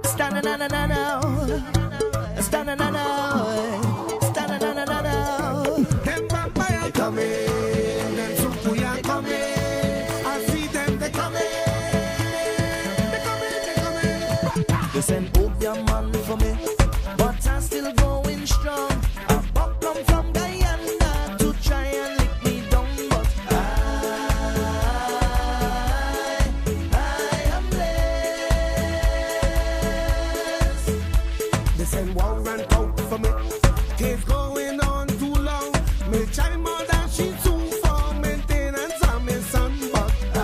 Standing on a now. Standing on a. Standing on a now. Them vampire coming. Them Sukuya coming. I see them, they coming. They coming, they coming. They send opium man for me, but I'm still going strong. I buck come from Guyana to try and lick me down, but I am blessed. They send war and out for me. Case going on too long. Me try more than she do for maintenance on me son, but I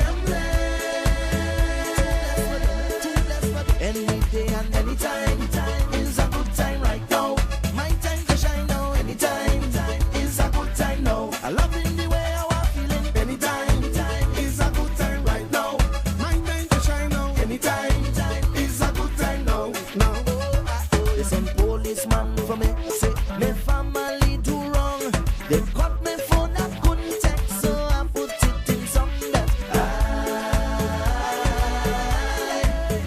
am blessed. Any day and any time is a good time right now. My time to shine now. Anytime is a good time now. I love in the way how I'm feeling. Anytime is a good time right now. My time to shine now. Anytime is a good time now. Now. Listen, policeman for me, say me family do wrong. They cut me phone, I couldn't text, so I put it in song that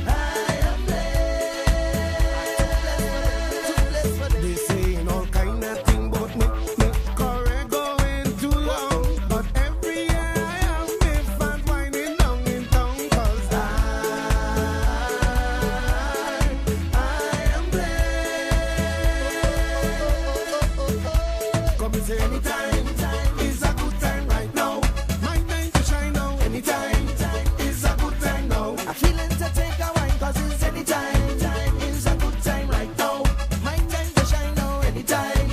I am blessed for them. They saying all kind of thing about me. Me correct going too long. But every year I have me fans winding down in town. Cause I am blessed. Come and say anytime is a good time right now. My time to shine now. Anytime is a good time now. I feeling to take a wine, cause it's anytime is a good time right now. My time to shine now. Anytime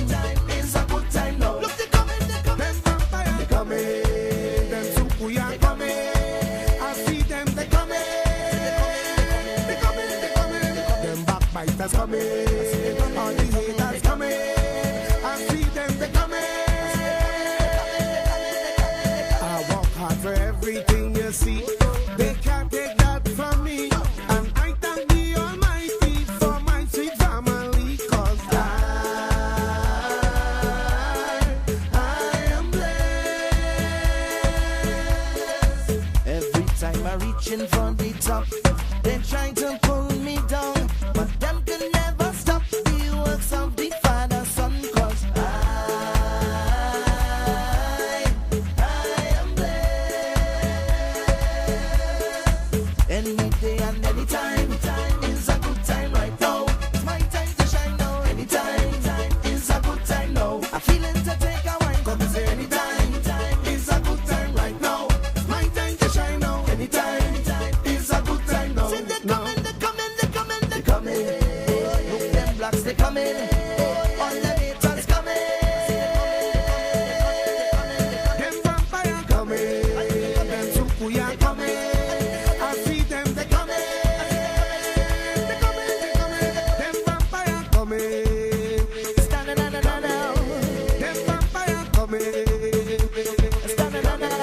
is a good time now. Look, they coming, they coming. Them vampire they coming. Them Sukuya coming. I see them, they coming. They coming, they coming. Them backbiters coming. All the haters coming. I see them, they coming. I work hard for everything you see. They can't take that from me. And I thank the Almighty for my sweet family. Cause I am blessed. Every time I reach in for the top, they try to pull me down, but them can never stop the works of the Father, Son, cause I am blessed. Any day and any time is a good time right now. It's my time to shine now. Anytime is a good time now. I feeling to take a wine, come and say anytime It's a good time right now. My time to shine now. Anytime is a good time now. See, they Now. coming, they coming, they coming, they coming. Look, them blacks, they coming. All the haters coming. Them vampire coming. Them Sukuya coming. I see them, they coming. They coming, they coming. Them vampire coming. Standing on the now. Them vampire coming. Standing on the now.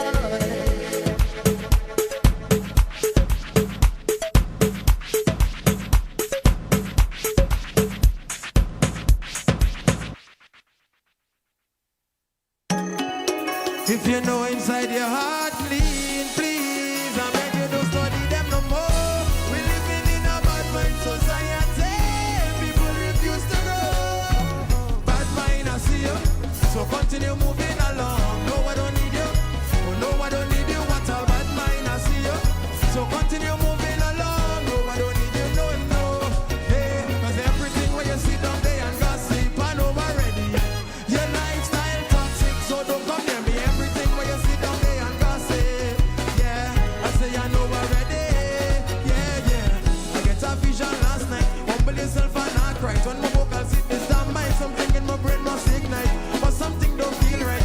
If you know inside your heart clean, please, I beg you don't study them no more. We living in a bad mind society. People refuse to grow. Bad mind, I see you. So continue moving along. No, I don't need you. Oh, no, I don't need you. What a bad mind, I see you. So continue moving along. No, I don't need you. No, no. Hey, cause everything where you sit down there and gossip, I know already. Your lifestyle toxic, so don't come near me. Everything where you sit down there and gossip. Yeah, I say I know already. Yeah, yeah. I get a vision last night. Humble yourself and not cry. When my vocal sit this down mind, something in my brain must ignite. But something don't feel right.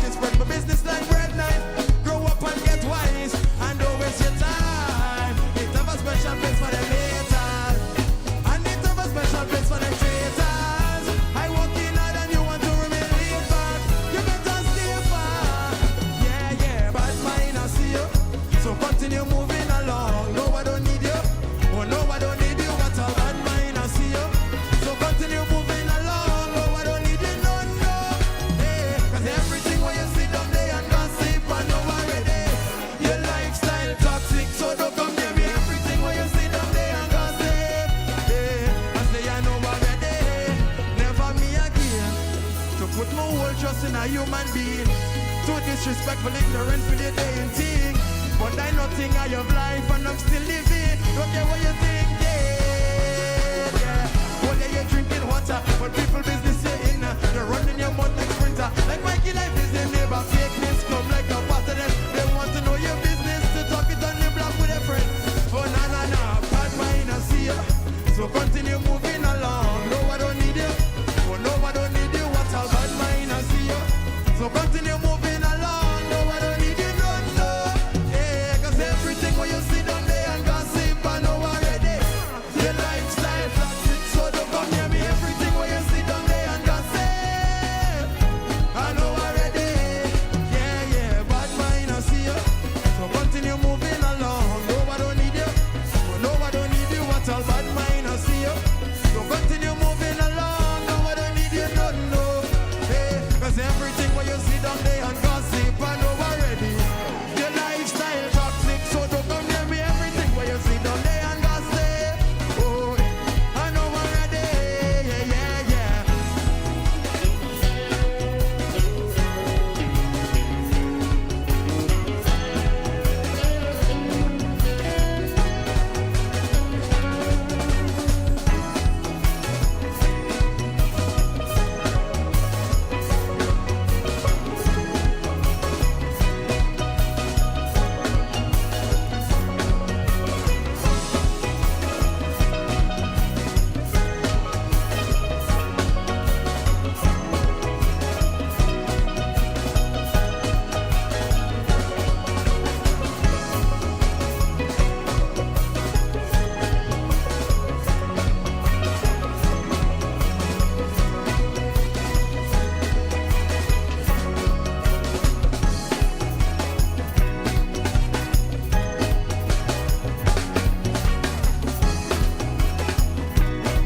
hold trust in a human being. Too disrespectful, ignorance for the day and thing. But I nothing I have life and I'm still living. Don't care what you think, yeah. Well, yeah, you're drinking water, but people business you're in. You're running your mouth like sprinter. Like Mikey life is the neighbor. Fakeness come like a part of them. They want to know your business, to talk it on the block with their friends. Oh, nah, bad mind I see you. So continue moving along. No, I don't need you. Oh, no, I don't need you. What's all bad mind I see you. So continue moving along. No, I don't need you, no. Yeah, cause everything when you sit down there and gossip, I know already. Your lifestyle toxic, so don't come near me. Everything when you sit down there and gossip, I know already. Yeah, bad mind I see you. So continue moving along. No, I don't need you. Oh, no, I don't need you. What's all bad mind I see you. So continue moving along. No, I don't need you, no. Hey, cause everything when you sit down there and gossip, I know already. Your lifestyle toxic, so don't come near me. Everything when you sit down there and gossip, oh, I know already. Yeah.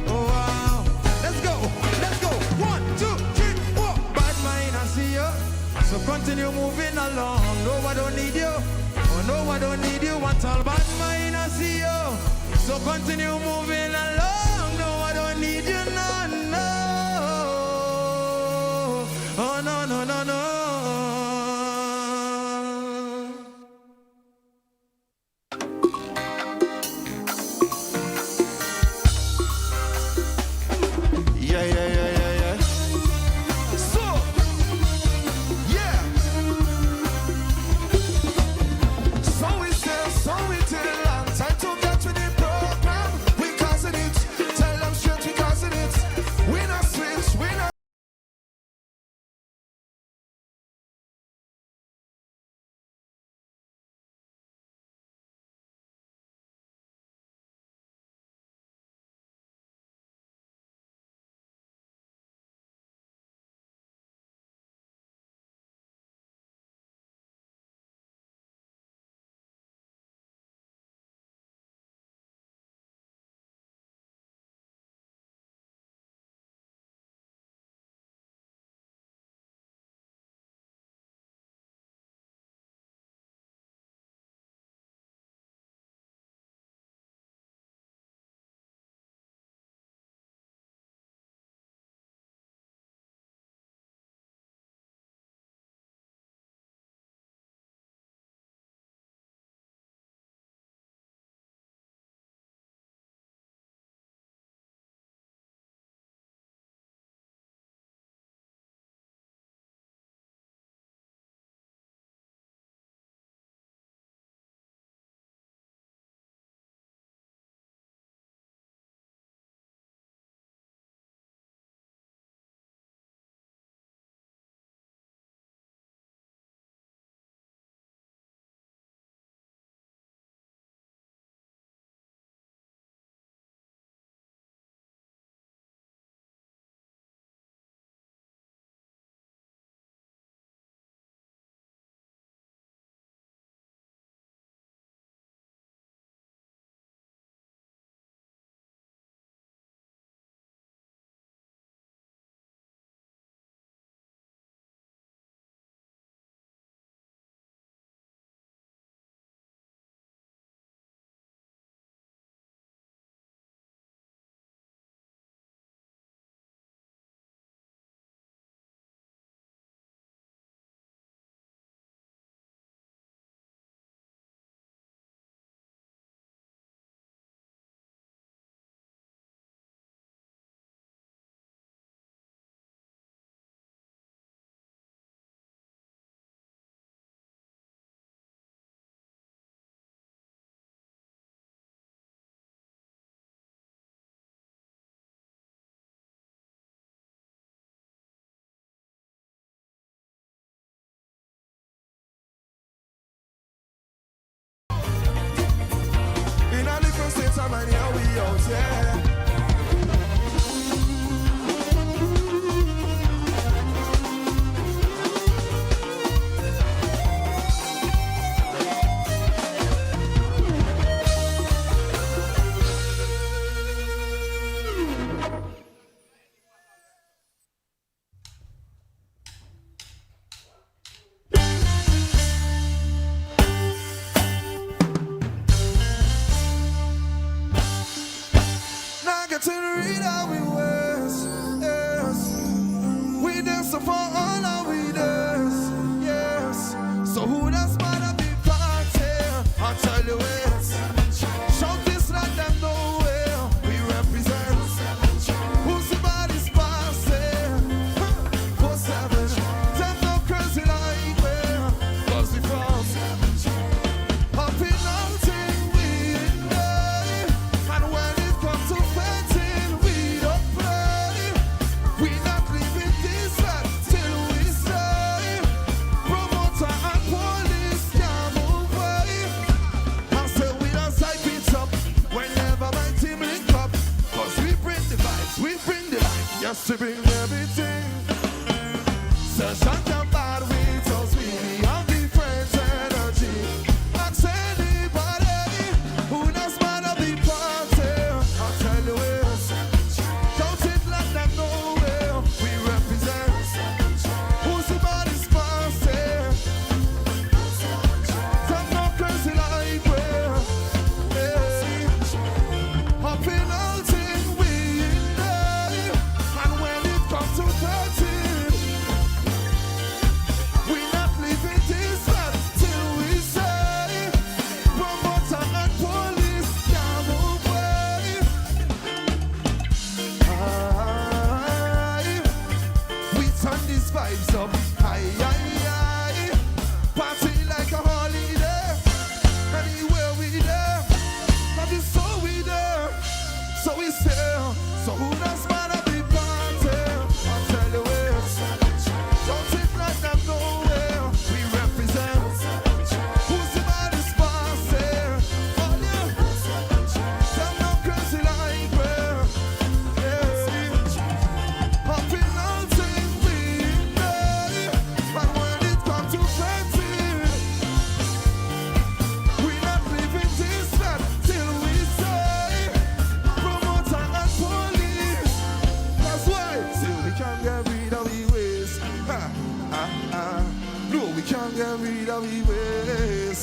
Oh wow, let's go. 1, 2, 3, 4. Bad mind I see you. So continue moving along. No, I don't need you. Oh no, I don't need you. What's all bad mind I see you. So continue moving along. No, I don't need you, no. Oh no. to bring everything. So shut your bad with us, we have different energy. Ask anybody who does man of the party. I'll tell you this. Don't it let them know where we represent. Who's the body's party? Some no crazy like where. Hey. Up in all thing we die. And when it comes to 13, we not leaving this land till we say promoter and police can't move away. Aye. We turn these vibes up. Aye, aye, aye. Party like a holiday. Anywhere we there. That is so we there. So we say, so who does man of the party? I'll tell you this. Don't it let them know where we represent. Who's the baddest party? Oh yeah. Them no crazy like where. Yeah. Up in all things we die. But when it comes to 13, we not leaving this land till we say promoter and police. That's why still we can't get rid of the ways. No, we can't get rid of the ways.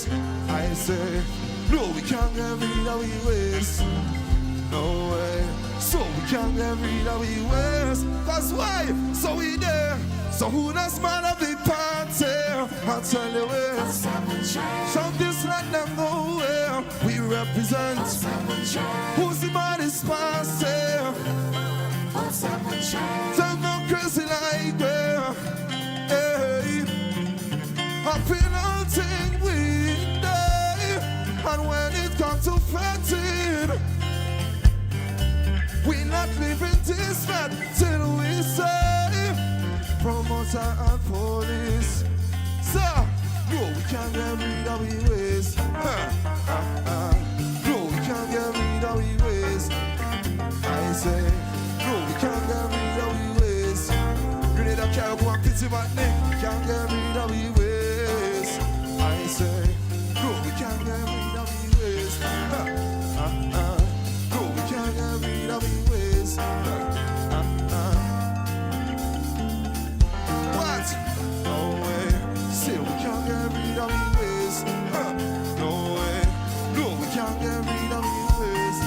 I say, no, we can't get rid of the ways. No way. So we can't get rid of the ways. That's why. So we there. So who does man of the party? I'll tell you this. So this let them know where we represent. Who's the baddest party? Tell no crazy like where. Hey. Up in all thing we die. And when it comes to 13, we not leaving this land till we say promoter and police. So, no, we can't get rid of the ways. No, we can't get rid of the ways. I say, no, we can't get rid of the ways. Grenada can't go and pity my neck. Can't get rid of the ways. I say, no, we can't get rid of the ways. No, we can't get rid of the ways. What? No way. Still, we can't get rid of the ways. No way. No, we can't get rid of the ways.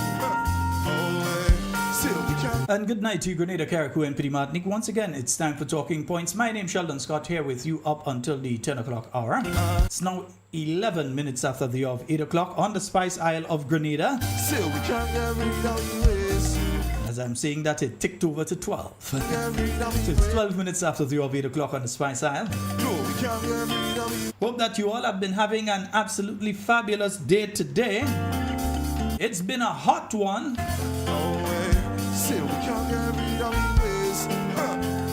No way. Still, we can't. And good night to you, Grenada, Carriacou, and Pity Martinique. Once again, it's time for Talking Points. My name's Sheldon Scott, here with you up until the 10 o'clock hour. It's now 11 minutes after the hour of 8 o'clock on the Spice Isle of Grenada. Still, we can't get rid of the ways. As I'm saying that, it ticked over to 12. Get rid of So the it's ways. 12 minutes after the hour of 8 o'clock on the Spice Isle. No, we can't get rid of the Hope that you all have been having an absolutely fabulous day today. It's been a hot one. No way. Still, we can't get rid of the ways.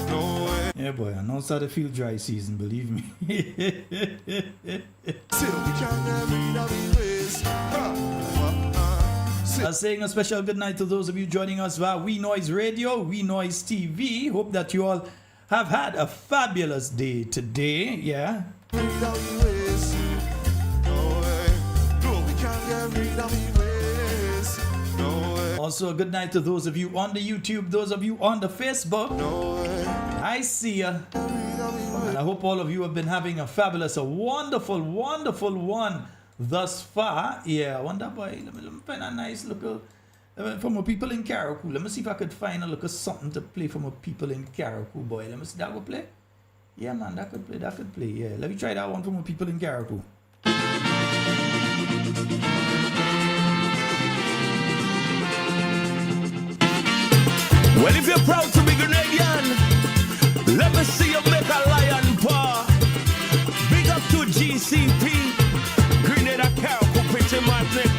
No way. Yeah, boy, I know it's starting to feel dry season, believe me. Still, we can't get rid of the ways. Saying a special good night to those of you joining us via We Noise Radio, We Noise TV. Hope that you all have had a fabulous day today. Yeah. Rid of the ways. No way. No, we can't get rid of the ways. No way. Also, a good night to those of you on the YouTube, those of you on the Facebook. No way. I see ya. Rid of the ways. And I hope all of you have been having a fabulous, a wonderful, wonderful one thus far. Yeah, I wonder, boy, let me find a nice little, for my people in Carriacou. Let me see if I could find a little something to play for my people in Carriacou, boy. Let me see, that will play? Yeah, man, that could play, yeah. Let me try that one for my people in Carriacou. Well, if you're proud to be Grenadian, let me see you make a lion paw. Big up to GCP, Grenada, Carriacou, Pity Martinique.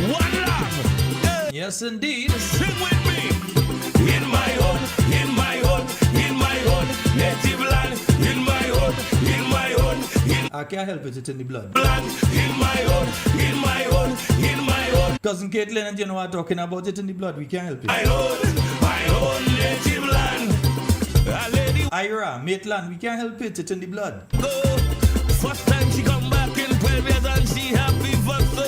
One love. Hey. Yes, indeed. Sing with me. In my own, in my own, in my own native land. In my own, in my own. In I can't help it, it's in the blood. Land in my own, in my own, in my own, Cousin Caitlin and you know what talking about it in the blood, we can't help it. my own native land. A lady Ira, Maitland, we can't help it, it's in the blood. go. First time she come back in 12 years and she happy for so.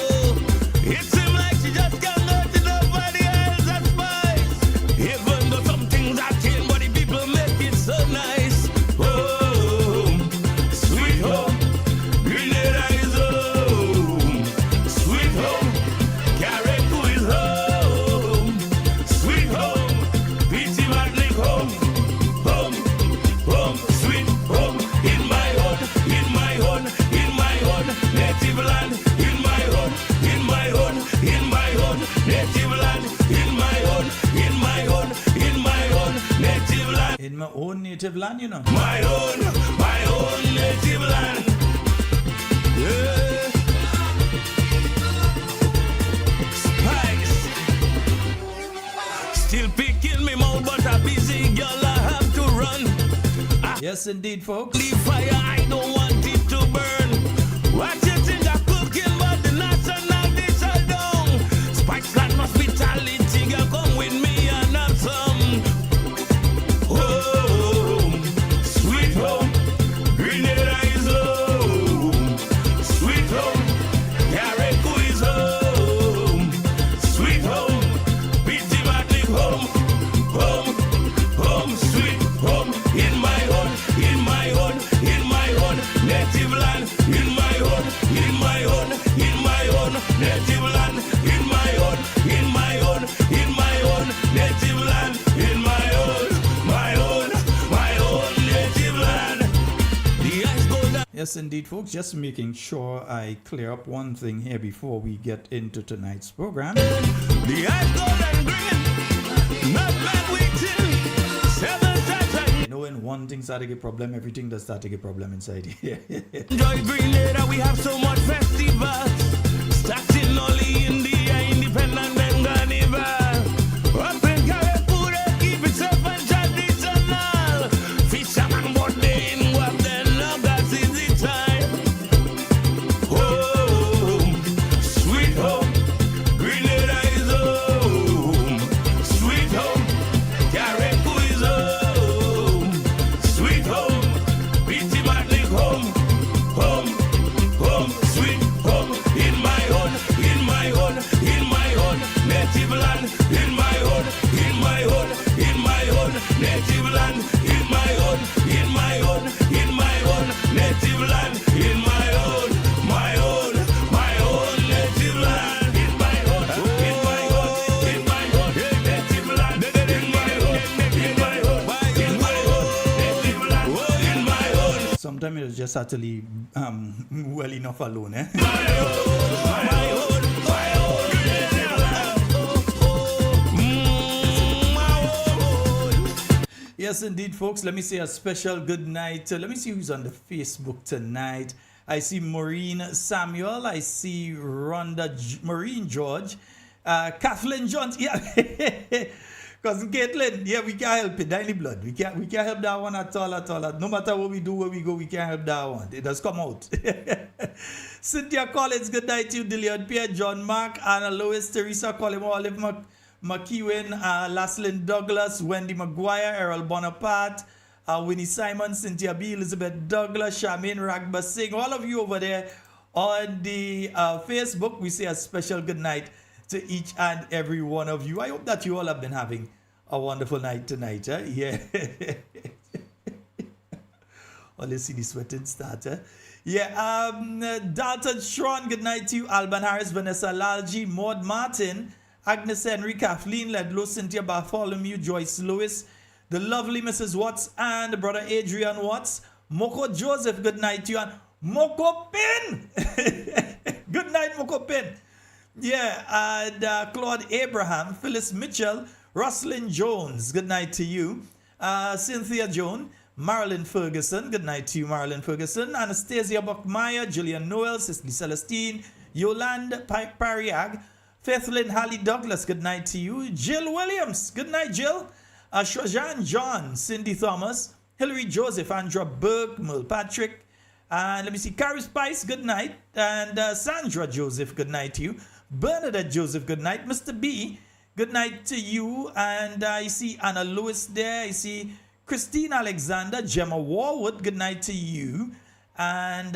It seems like she just can't go to nobody else and spice. Even though some things are changed, but the people make it so nice. Home, sweet home, Grenada is home. Sweet home, Carriacou is home. Sweet home, Peachy Matlick home. Home, home, sweet home, in my own, in my own, in my own native land, in my own, in my own, in my own native land, in my own, in my own, in my own native land, In my own native land, you know. my own native land. Yeah. Spice. Still picking me mouth, but a busy girl I have to run. Yes, indeed, folks. The fire, I don't want it to burn. What you think I'm cooking, but the national dish I don't. Spice Land hospitality, girl, come with me and have some. Home, sweet home, Grenada is home. Sweet home, Carriacou is home. Sweet home, Peachy Matlick home. Home, home, sweet home, in my own, in my own, in my own native land, in my own, in my own, in my own native land, in my own, in my own, in my own native land, in my own, my own, my own native land. The ice go down. Yes, indeed, folks. Just making sure I clear up one thing here before we get into tonight's program. The ice golden green, not bad waiting. 7 times You know, when one thing start to get problem, everything does start to get problem inside here. enjoy Grenada, we have so much festivals. Starting only India, independent and carnival. Up in Carriacou, they keep it safe and traditional. Fisherman, but they in what they love, that's easy time. Home, sweet home, Grenada is home. Sweet home, Carriacou is home. Sweet home, Peachy Matlick home. Home, home, sweet home, in my own, in my own, in my own native land, in my own, in my own, in my own native land, in my own, in my own, in my own native land, in my own, my own, my own native land, in my own, in my own, in my own native land, in my own, in my own, in my own native land, in my own. Sometimes you just have to leave well enough alone, eh? Yes, indeed, folks. Let me say a special good night. Let me see who's on the Facebook tonight. I see Maureen Samuel. I see Maureen George. Kathleen Jones. Yeah. Cousin Caitlin. Yeah, we can't help it. Daily blood. We can't help that one at all, at all. No matter what we do, where we go, we can't help that one. It does come out. Cynthia Collins, good night to you. Dillion Pierre, John Mark, Anna Lewis, Teresa Collins, Olive McEwen, Laslyn Douglas, Wendy McGuire, Errol Bonaparte, Winnie Simon, Cynthia B, Elizabeth Douglas, Charmaine Ragba Singh, all of you over there on the Facebook. We say a special good night to each and every one of you. I hope that you all have been having a wonderful night tonight. Yeah. Oh, let's see the sweating start. Yeah. Dalton Shawn, good night to you. Alban Harris, Vanessa Lalji, Maud Martin, Agnes Henry, Kathleen Ledlow, Cynthia Bartholomew, Joyce Lewis, the lovely Mrs. Watts, and brother Adrian Watts, Moko Joseph, good night to you, and Moko Pin. Good night, Moko Pin. Yeah, and Claude Abraham, Phyllis Mitchell, Roslyn Jones, good night to you. Cynthia Joan, Marilyn Ferguson, good night to you, Marilyn Ferguson. Anastasia Buckmeyer, Julian Noel, Cicely Celestine, Yolande Pariag, Faithlyn Halley Douglas, good night to you. Jill Williams, good night, Jill. Shrajan John, Cindy Thomas, Hilary Joseph, Andra Burke, Merle Patrick, And let me see, Carrie Spice, good night. And Sandra Joseph, good night to you. Bernadette Joseph, good night. Mr. B, good night to you. And I see Anna Lewis there. I see Christine Alexander, Gemma Warwood, good night to you. And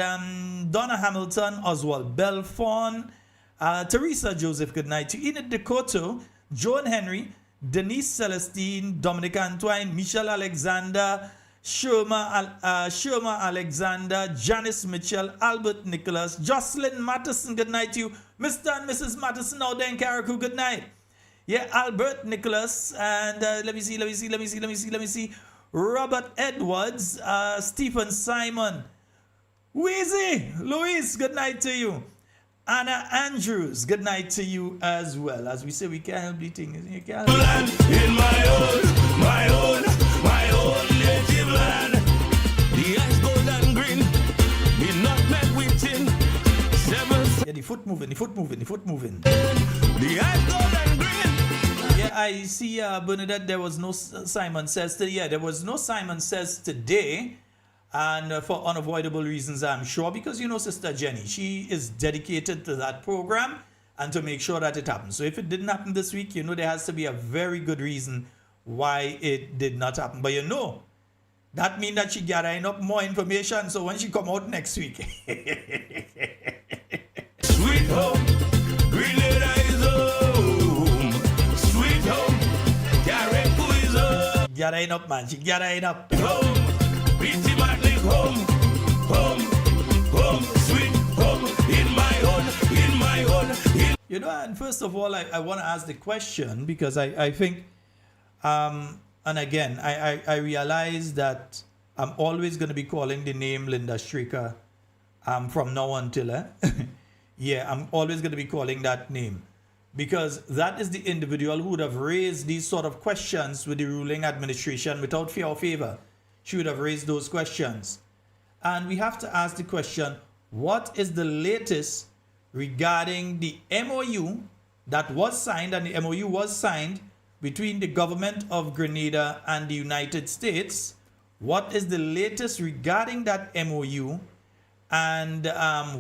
Donna Hamilton, Oswald Belfon, Teresa Joseph, good night to you. Enid Decoto, Joan Henry, Denise Celestine, Dominic Antoine, Michelle Alexander, Sherma Alexander, Janice Mitchell, Albert Nicholas, Jocelyn Matheson, good night to you. Mr. and Mrs. Matheson out there in Carriacou, good night. Yeah, Albert Nicholas, and let me see. Robert Edwards, Stephen Simon, Wheezy, Louise, good night to you. Anna Andrews, good night to you as well. As we say, we can't help the things. You can't help Land in my own native land. The ice gold and green, be not met within 7. yeah, the foot moving. The ice gold and green. Yeah, I see, Bernadette, there was no Simon Says today. Yeah, there was no Simon Says today. And for unavoidable reasons, I'm sure, because you know Sister Jenny, she is dedicated to that program and to make sure that it happens. So if it didn't happen this week, you know there has to be a very good reason why it did not happen. But you know, that means that she gathering up more information, so when she come out next week. Sweet home, Grenada is home. Sweet home, Carriacou is home. Gathering up, man, she gathering up. Home, Beatty Matlick home, sweet home, in my own. You know, and first of all, I want to ask the question, because I think, and again, I realize that I'm always going to be calling the name Linda Straker from now until, yeah, I'm always going to be calling that name, because that is the individual who would have raised these sort of questions with the ruling administration without fear or favor. She would have raised those questions. And we have to ask the question, what is the latest regarding the MOU that was signed, and the MOU was signed between the government of Grenada and the United States? What is the latest regarding that MOU and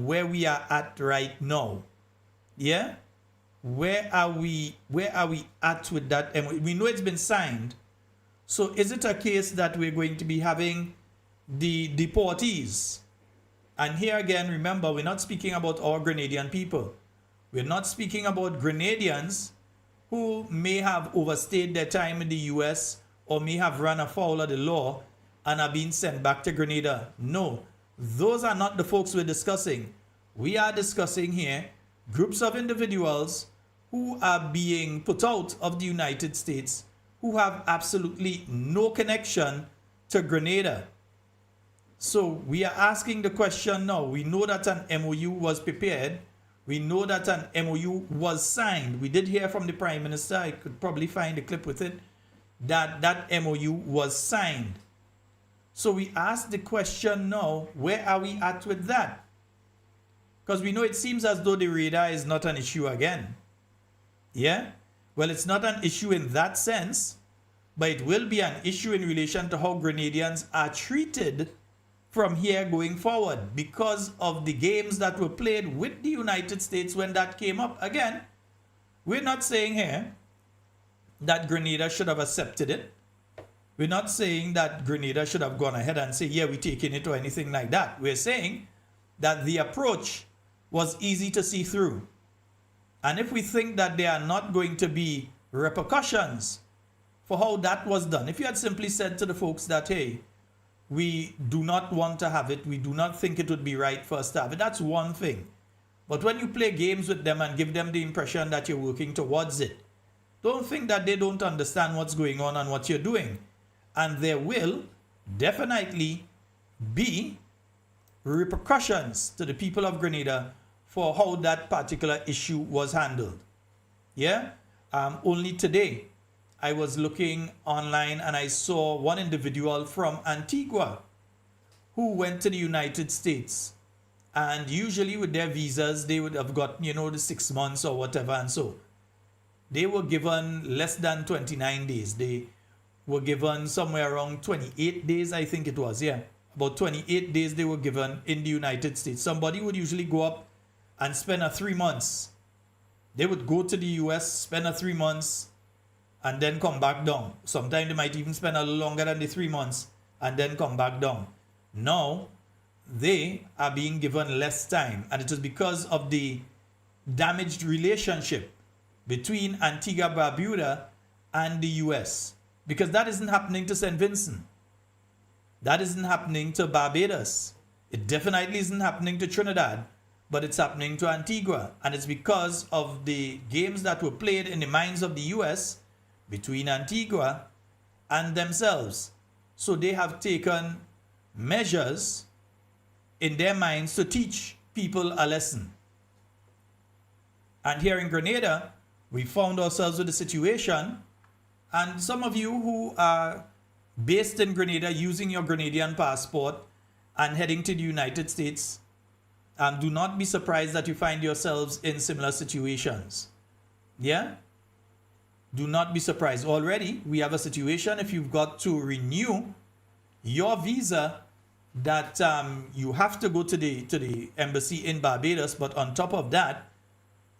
where we are at right now? Yeah? Where are we at with that MOU? We know it's been signed. So is it a case that we're going to be having the deportees? And here again, remember, we're not speaking about our Grenadian people. We're not speaking about Grenadians who may have overstayed their time in the US or may have run afoul of the law and are being sent back to Grenada. No, those are not the folks we're discussing. We are discussing here groups of individuals who are being put out of the United States, who have absolutely no connection to Grenada. So we are asking the question now. We know that an MOU was prepared. We know that an MOU was signed. We did hear from the Prime Minister, I could probably find a clip with it, that that MOU was signed. So we ask the question now, where are we at with that? Because we know it seems as though the radar is not an issue again. Yeah? Well, it's not an issue in that sense, but it will be an issue in relation to how Grenadians are treated from here going forward because of the games that were played with the United States when that came up. Again, we're not saying here that Grenada should have accepted it. We're not saying that Grenada should have gone ahead and say, yeah, we're taking it or anything like that. We're saying that the approach was easy to see through. And if we think that there are not going to be repercussions for how that was done, if you had simply said to the folks that, hey, we do not want to have it, we do not think it would be right for us to have it, that's one thing. But when you play games with them and give them the impression that you're working towards it, don't think that they don't understand what's going on and what you're doing. And there will definitely be repercussions to the people of Grenada for how that particular issue was handled. Yeah? Only today, I was looking online and I saw one individual from Antigua who went to the United States. And usually with their visas, they would have got, the 6 months or whatever. And so they were given less than 29 days. They were given somewhere around 28 days, I think it was. Yeah, about 28 days they were given in the United States. Somebody would usually go up and spend 3 months. They would go to the US, spend 3 months, and then come back down. Sometimes they might even spend a little longer than the 3 months and then come back down. Now, they are being given less time, and it is because of the damaged relationship between Antigua Barbuda and the US. Because that isn't happening to St. Vincent. That isn't happening to Barbados. It definitely isn't happening to Trinidad, but it's happening to Antigua. And it's because of the games that were played in the minds of the US between Antigua and themselves. So they have taken measures in their minds to teach people a lesson. And here in Grenada, we found ourselves with a situation, and some of you who are based in Grenada using your Grenadian passport and heading to the United States, do not be surprised that you find yourselves in similar situations. Yeah? Do not be surprised. Already, we have a situation if you've got to renew your visa that you have to go to the embassy in Barbados, but on top of that,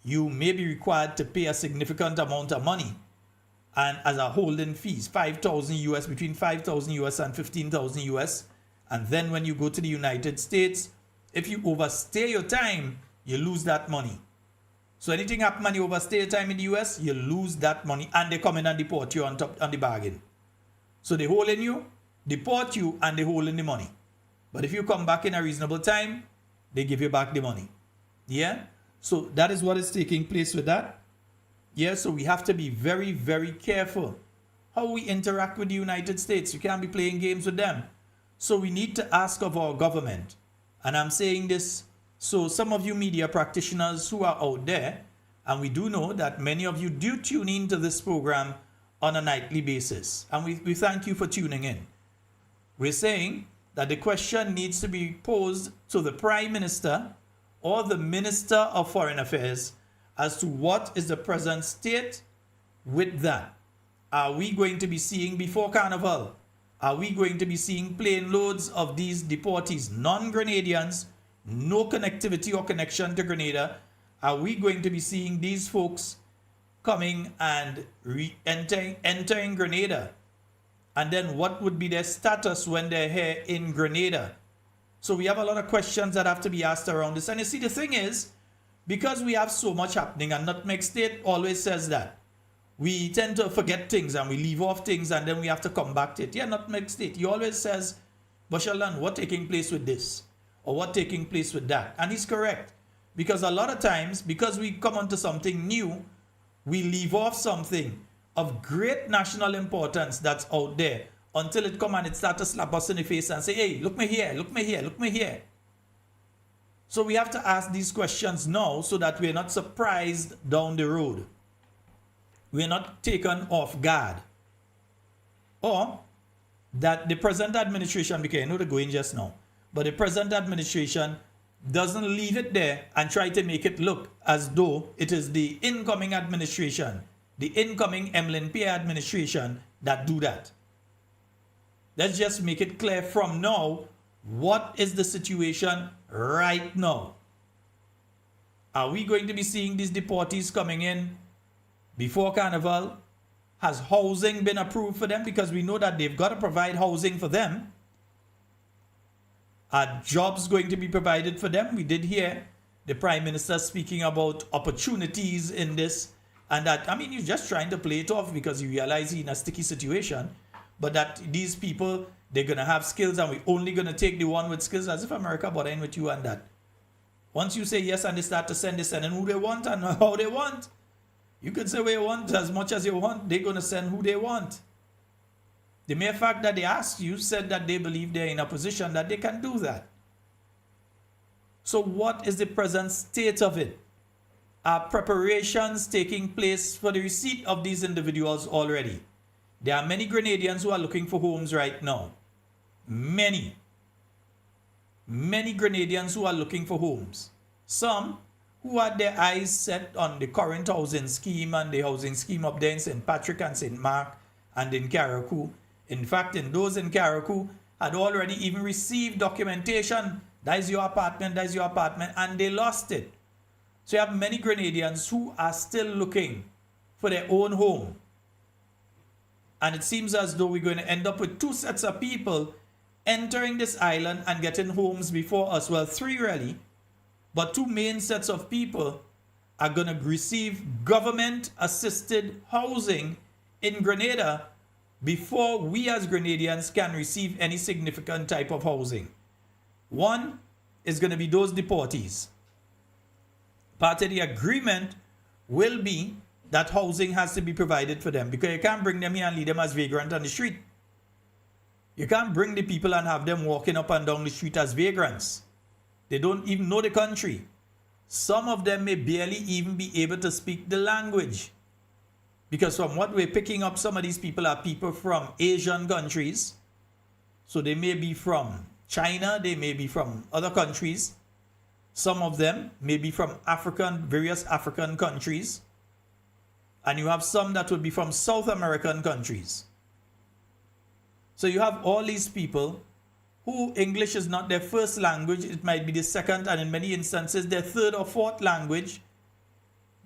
you may be required to pay a significant amount of money and as a holding fees, 5,000 US, between 5,000 US and 15,000 US. And then when you go to the United States, if you overstay your time, you lose that money. So anything happen when you overstay your time in the US, you lose that money, and they come in and deport you on top on the bargain. So they hold in you, deport you, and they hold in the money. But if you come back in a reasonable time, they give you back the money. Yeah? So that is what is taking place with that. Yeah, so we have to be very, very careful how we interact with the United States. You can't be playing games with them. So we need to ask of our government. And I'm saying this, so some of you media practitioners who are out there, and we do know that many of you do tune into this program on a nightly basis. And we thank you for tuning in. We're saying that the question needs to be posed to the Prime Minister or the Minister of Foreign Affairs as to what is the present state with that. Are we going to be seeing before Carnival? Are we going to be seeing plane loads of these deportees, non-Grenadians, no connectivity or connection to Grenada? Are we going to be seeing these folks coming and entering Grenada? And then what would be their status when they're here in Grenada? So we have a lot of questions that have to be asked around this. And you see, the thing is, because we have so much happening, and Nutmeg State always says that, we tend to forget things and we leave off things and then we have to come back to it. Yeah, Nutmeg State, he always says, Bashalan, what taking place with this? Or what taking place with that? And he's correct. Because a lot of times, because we come onto something new, we leave off something of great national importance that's out there until it come and it start to slap us in the face and say, hey, look me here, look me here, look me here. So we have to ask these questions now so that we're not surprised down the road. We're not taken off guard. Or that the present administration, because I know they're going just now, but the present administration doesn't leave it there and try to make it look as though it is the incoming administration, the incoming Emlyn Pierre administration that do that. Let's just make it clear from now, what is the situation right now? Are we going to be seeing these deportees coming in before Carnival? Has housing been approved for them? Because we know that they've got to provide housing for them. Are jobs going to be provided for them? We did hear the Prime Minister speaking about opportunities in this, and that, I mean, he's just trying to play it off because he realizes he's in a sticky situation, but that these people, they're going to have skills and we're only going to take the one with skills, as if America bothering with you and that. Once you say yes and they start to send, they send in who they want and how they want. You can say what you want as much as you want. They're going to send who they want. The mere fact that they asked you said that they believe they're in a position that they can do that. So what is the present state of it? Are preparations taking place for the receipt of these individuals already? There are many Grenadians who are looking for homes right now. Many. Many Grenadians who are looking for homes. Some who had their eyes set on the current housing scheme and the housing scheme up there in St. Patrick and St. Mark and in Carriacou. In fact, in those in Carriacou, had already even received documentation. That is your apartment, and they lost it. So you have many Grenadians who are still looking for their own home. And it seems as though we're going to end up with two sets of people entering this island and getting homes before us. Well, three really, but two main sets of people are going to receive government-assisted housing in Grenada before we as Grenadians can receive any significant type of housing. One is going to be those deportees. Part of the agreement will be that housing has to be provided for them, because you can't bring them here and leave them as vagrant on the street. You can't bring the people and have them walking up and down the street as vagrants. They don't even know the country. Some of them may barely even be able to speak the language. Because from what we're picking up, some of these people are people from Asian countries. So they may be from China, they may be from other countries. Some of them may be from various African countries. And you have some that would be from South American countries. So you have all these people who English is not their first language. It might be the second, and in many instances their third or fourth language.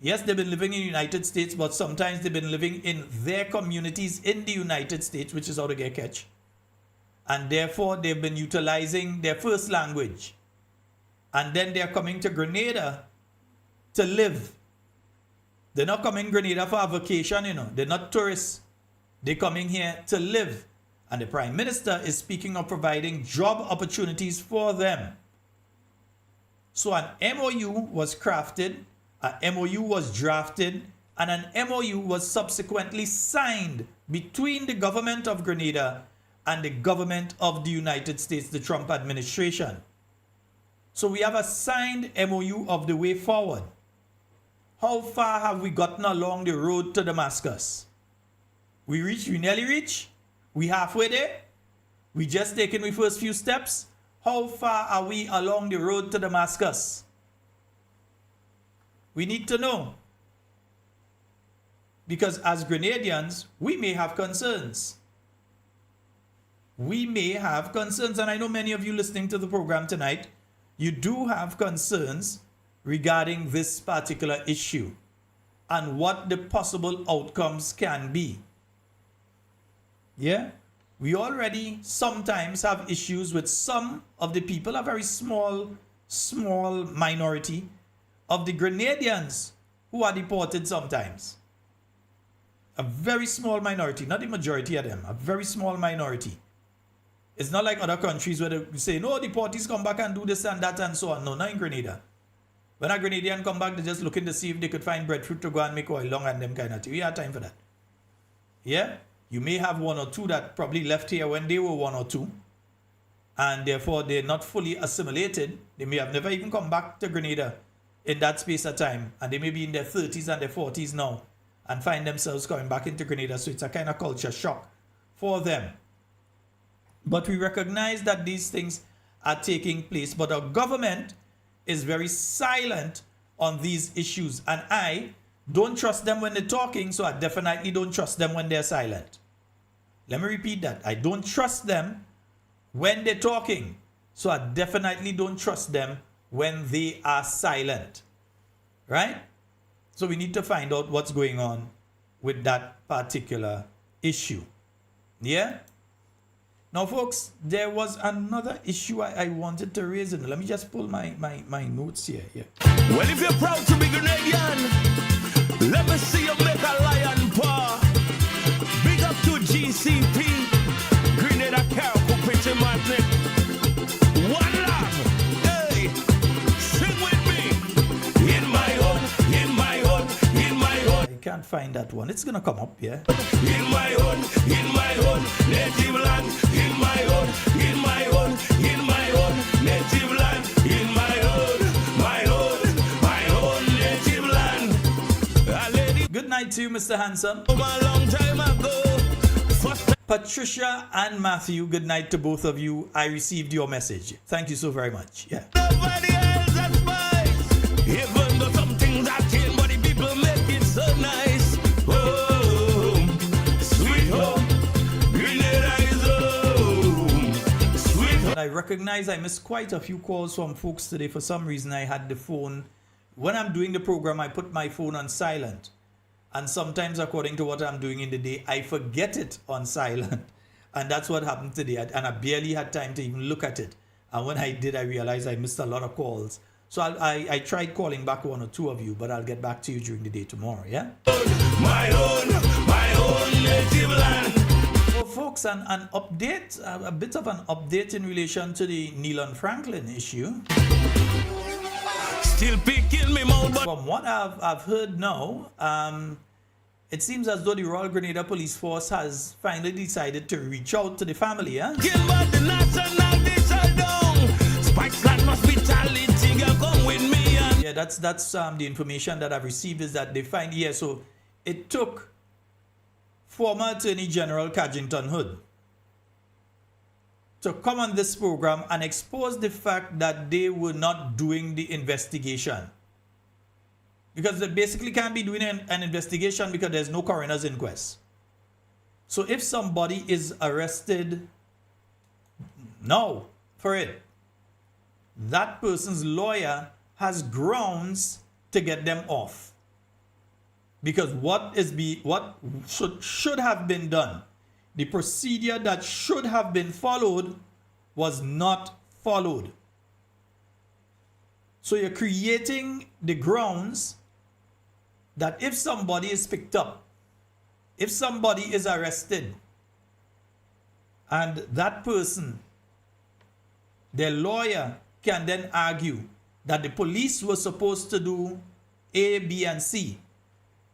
Yes, they've been living in the United States, but sometimes they've been living in their communities in the United States, which is how they get catch. And therefore, they've been utilizing their first language. And then they're coming to Grenada to live. They're not coming to Grenada for a vacation, you know. They're not tourists. They're coming here to live. And the Prime Minister is speaking of providing job opportunities for them. So an MOU was crafted, an MOU was drafted, and an MOU was subsequently signed between the government of Grenada and the government of the United States, the Trump administration. So we have a signed MOU of the way forward. How far have we gotten along the road to Damascus? We nearly reach? We halfway there? We just taken the first few steps? How far are we along the road to Damascus? We need to know. Because as Grenadians, we may have concerns. We may have concerns, and I know many of you listening to the program tonight, you do have concerns regarding this particular issue and what the possible outcomes can be. Yeah? We already sometimes have issues with some of the people, a very small minority of the Grenadians who are deported sometimes. A very small minority, not the majority of them, a very small minority. It's not like other countries where they say, no, deportees come back and do this and that and so on. No, not in Grenada. When a Grenadian come back, they're just looking to see if they could find breadfruit to go and make oil long and them kind of thing. We have time for that. Yeah? You may have one or two that probably left here when they were 1 or 2. And therefore, they're not fully assimilated. They may have never even come back to Grenada in that space of time. And they may be in their 30s and their 40s now and find themselves coming back into Grenada. So it's a kind of culture shock for them. But we recognize that these things are taking place. But our government is very silent on these issues. And I don't trust them when they're talking, so I definitely don't trust them when they're silent. Let me repeat that. I don't trust them when they're talking, so I definitely don't trust them when they are silent. Right? So we need to find out what's going on with that particular issue. Yeah? Now, folks, there was another issue I wanted to raise. Let me just pull my notes here. Yeah. Well, if you're proud to be Grenadian, let me see you make a lion paw. Big up to GCP, Grenada Caracou, Pretty Martin. One love, hey, sing with me. In my own, in my own, in my own. I can't find that one. It's gonna come up, yeah. In my own native land. In my own, in my own, in my own native land. In my own native land. A lady. Good night to you, Mr. Handsome. A long time ago. Patricia and Matthew, good night to both of you. I received your message. Thank you so very much. Yeah. Nobody else has spice. Even though some things are changed, but the people make it so nice. Home, sweet home, Grenada is home. I recognize I missed quite a few calls from folks today. For some reason, I had the phone. When I'm doing the program, I put my phone on silent. And sometimes, according to what I'm doing in the day, I forget it on silent. And that's what happened today. And I barely had time to even look at it. And when I did, I realized I missed a lot of calls. So I tried calling back one or two of you, but I'll get back to you during the day tomorrow, yeah? My own native land. So folks, an update, a bit of an update in relation to the Nealon Franklin issue. Still picking me mouth, but From what I've heard now, it seems as though the Royal Grenada Police Force has finally decided to reach out to the family, yeah? kill but the national dish down. Spikes like hospitality, girl, come with me and Yeah, that's the information that I've received is that they find, yeah, so it took former Attorney General Cadgington Hood to come on this program and expose the fact that they were not doing the investigation. Because they basically can't be doing an investigation because there's no coroner's inquest. So if somebody is arrested now for it, that person's lawyer has grounds to get them off. Because what should have been done, the procedure that should have been followed was not followed. So you're creating the grounds that if somebody is picked up, if somebody is arrested, and that person, their lawyer can then argue that the police were supposed to do A, B, and C.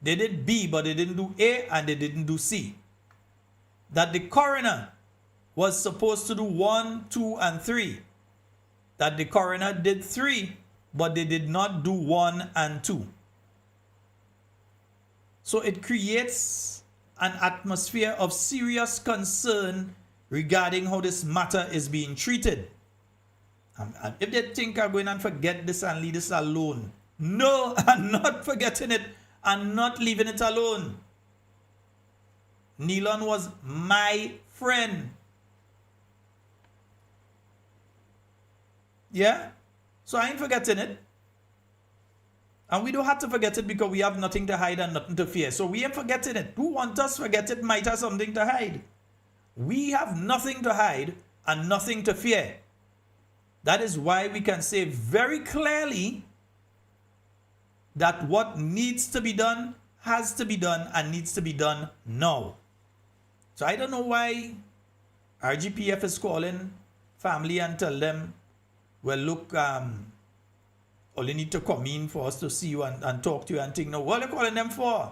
They did B, but they didn't do A, and they didn't do C. That the coroner was supposed to do 1, 2, and 3. That the coroner did 3, but they did not do 1 and 2. So it creates an atmosphere of serious concern regarding how this matter is being treated. And if they think I'm going and forget this and leave this alone, no, I'm not forgetting it. I'm not leaving it alone. Nealon was my friend. Yeah? So I ain't forgetting it. And we don't have to forget it because we have nothing to hide and nothing to fear. So we ain't forgetting it. Who wants us to forget it might have something to hide. We have nothing to hide and nothing to fear. That is why we can say very clearly that what needs to be done has to be done and needs to be done now. So I don't know why RGPF is calling family and tell them, well, look, all you need to come in for us to see you and talk to you and think, no, what are you calling them for?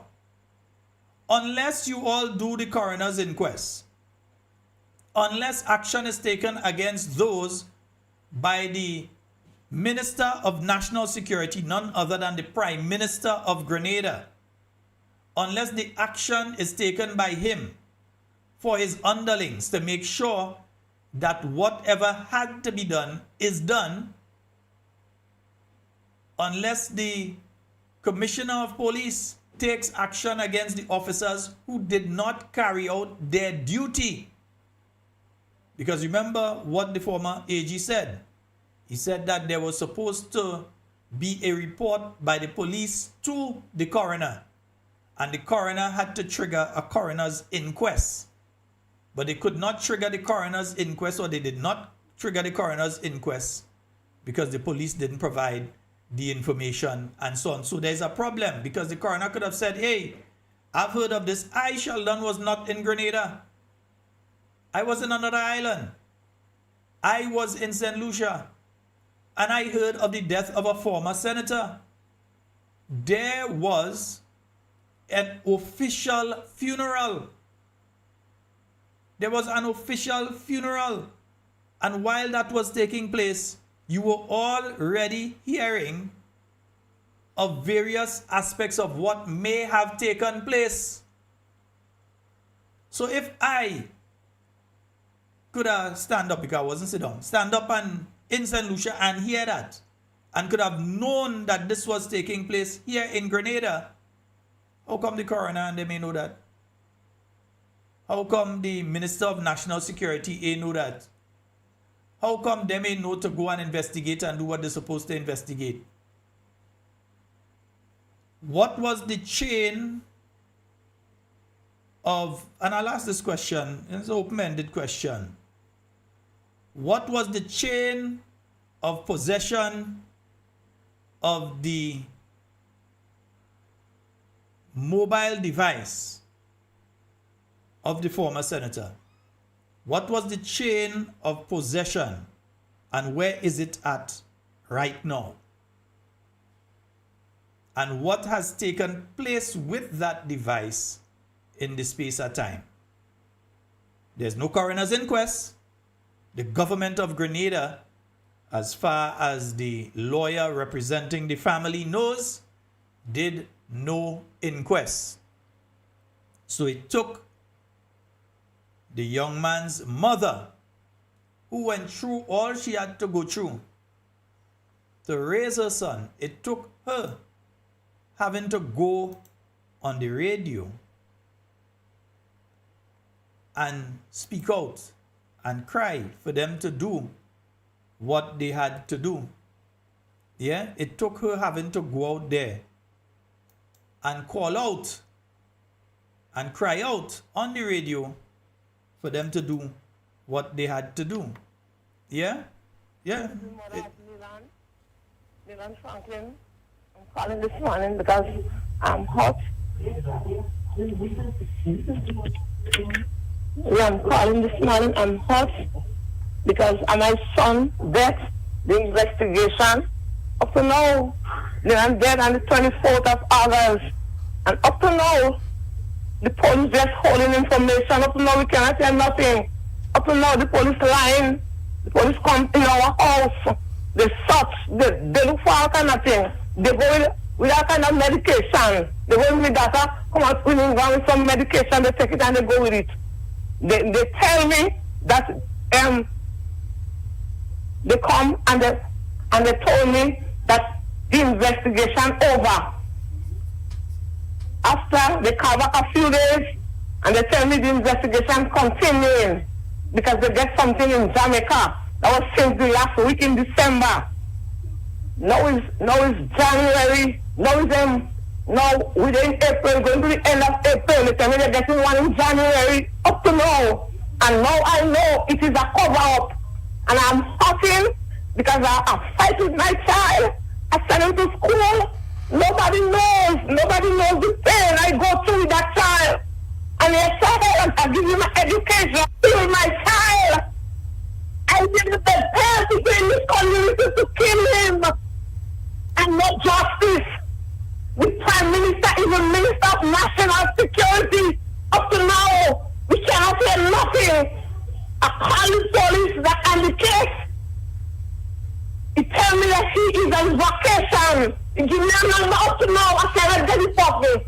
Unless you all do the coroner's inquest, unless action is taken against those by the Minister of National Security, none other than the Prime Minister of Grenada, unless the action is taken by him for his underlings to make sure that whatever had to be done is done, unless the Commissioner of Police takes action against the officers who did not carry out their duty. Because remember what the former AG said. He said that there was supposed to be a report by the police to the coroner. And the coroner had to trigger a coroner's inquest. But they could not trigger the coroner's inquest, or they did not trigger the coroner's inquest because the police didn't provide the information and so on. So there's a problem because the coroner could have said, hey, I've heard of this. I, Sheldon, was not in Grenada. I was in another island. I was in St. Lucia. And I heard of the death of a former senator. There was an official funeral. There was an official funeral. And while that was taking place, you were already hearing of various aspects of what may have taken place. So if I could stand up, because I wasn't sit down, stand up and in St. Lucia and hear that, and could have known that this was taking place here in Grenada, how come the coroner and they may know that? How come the Minister of National Security know that? How come they may know to go and investigate and do what they're supposed to investigate? What was the chain of, and I'll ask this question, it's an open-ended question. What was the chain of possession of the mobile device of the former senator? What was the chain of possession and where is it at right now? And what has taken place with that device in the space of time? There's no coroner's inquest. The government of Grenada, as far as the lawyer representing the family knows, did no inquest. So it took the young man's mother, who went through all she had to go through to raise her son. It took her having to go on the radio and speak out and cry for them to do what they had to do. Yeah, it took her having to go out there and call out and cry out on the radio for them to do what they had to do. Yeah? Yeah. Nilan Franklin. I'm calling this morning because I'm hot. Yeah, I'm calling this morning. I'm hot because my son dead. The investigation up to now, Nilan dead on the 24th of August, and up to now, the police just holding information. Up to now, we cannot hear nothing. Up to now, the police lying. The police come in our house. They search. They look for all kind of things. They go with all kind of medication. They go with data. Come out with some medication. They take it and they go with it. They tell me that they come and they told me that the investigation over. After they come back a few days and they tell me the investigation continuing because they get something in Jamaica. That was since the last week in December. Now is January. Now within April, going to the end of April. They tell me they're getting one in January up to now. And now I know it is a cover-up. And I'm hurting because I fight with my child. I send him to school. Nobody knows the pain I go through with that child. And yes, I give him my education, kill my child. I give the best people in this community to kill him. And no justice. The Prime Minister, even Minister of National Security, up to now, we cannot hear nothing. I call the police that on the case. He tell me that he is on vacation. He give me a number up to now. I cannot get it for me.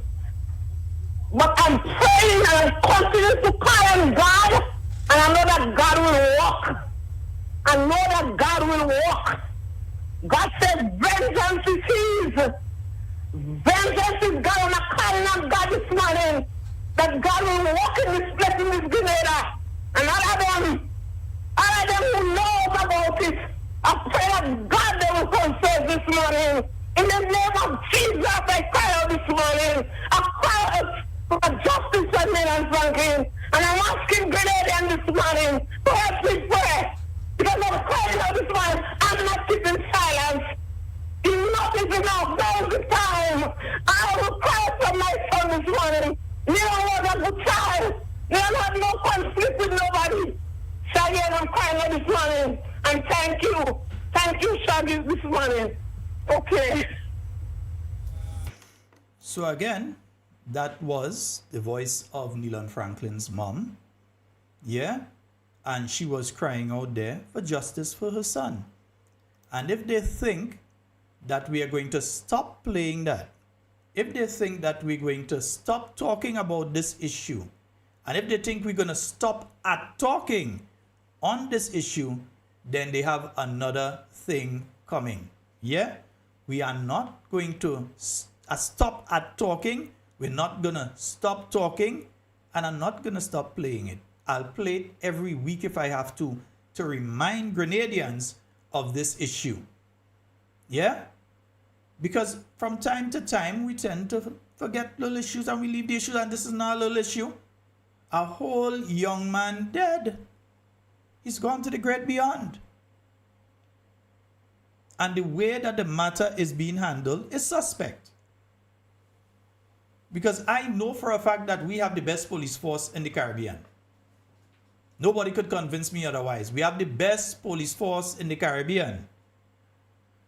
But I'm praying and I'm continuing to call on God. And I know that God will work. I know that God will work. God said, vengeance is his. Vengeance is God. And I'm calling on God this morning that God will work in this place in this Grenada. And all of them who knows about it, I pray that God they will confess this morning. In the name of Jesus, I cry out this morning. I cry out for justice for Nilan Franklin. And I'm asking Grenadian this morning to help me pray. Because I'm crying out this morning. I'm not keeping silence. Enough is enough. Now is the time. I will cry for my son this morning. Nilan was a good child. Nilan had no conflict with nobody. So again, I'm crying out this morning. And thank you. Thank you, Shaggy, this morning. Okay. So again, that was the voice of Nilan Franklin's mom. Yeah? And she was crying out there for justice for her son. And if they think that we are going to stop playing that, if they think that we're going to stop talking about this issue, and if they think we're going to stop at talking on this issue, then they have another thing coming. Yeah? We are not going to stop at talking. We're not going to stop talking. And I'm not going to stop playing it. I'll play it every week if I have to to remind Grenadians of this issue. Yeah? Because from time to time, we tend to forget little issues and we leave the issues, and this is not a little issue. A whole young man dead. He's gone to the great beyond. And the way that the matter is being handled is suspect. Because I know for a fact that we have the best police force in the Caribbean. Nobody could convince me otherwise. We have the best police force in the Caribbean.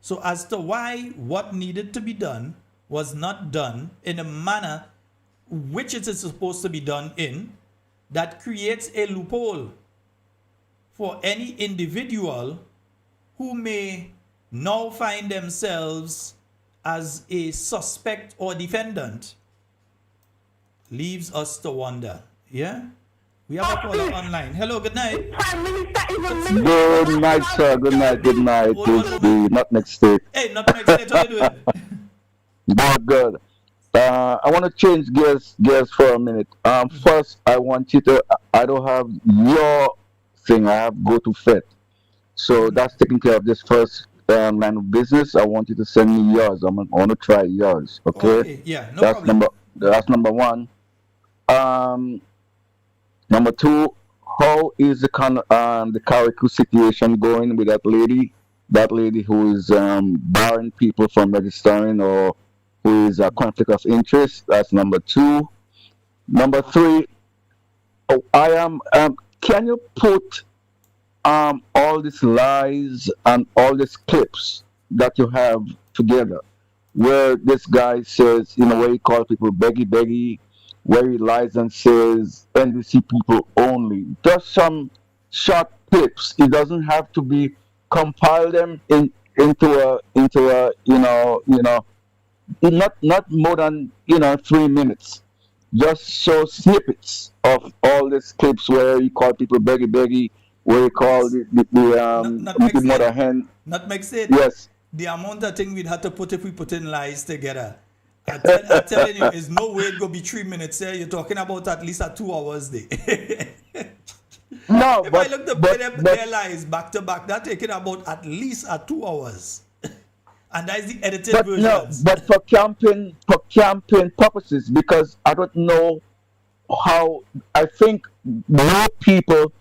So as to why what needed to be done was not done in a manner which it is supposed to be done in, that creates a loophole for any individual who may now find themselves as a suspect or defendant, leaves us to wonder. Yeah? We have a caller online. Hello, good night. Prime Minister even Good night, sir. Good night. Good night. It's the Nutmeg State. Hey, not next day, how you doing? Good. I want to change gears for a minute. First, I want you to. I don't have your thing. I have go to Fed. So that's taking care of this first line of business. I want you to send me yours. I want to try yours. Okay. Yeah, no That's problem. That's number one. Number two, how is the Carriacou situation going with that lady? That lady who is barring people from registering, or who is a conflict of interest. That's number two. Number three, I am. Can you put all these lies and all these clips that you have together, where this guy says, where he calls people beggy, where he lies and says NDC people only. Just some short clips. It doesn't have to be compile them into a not more than 3 minutes. Just show snippets of all these clips where he called people beggy, where he called the mother hen. Not makes it. Yes. The amount of thing we'd have to put if we put in lies together. I'm telling you, there's no way it go be 3 minutes here. You're talking about at least a 2 hours day. No, If but I look to play them their lies back to back, that's taking about at least a 2 hours. And that is the edited but versions. no, but for campaign purposes, because I don't know how. I think more people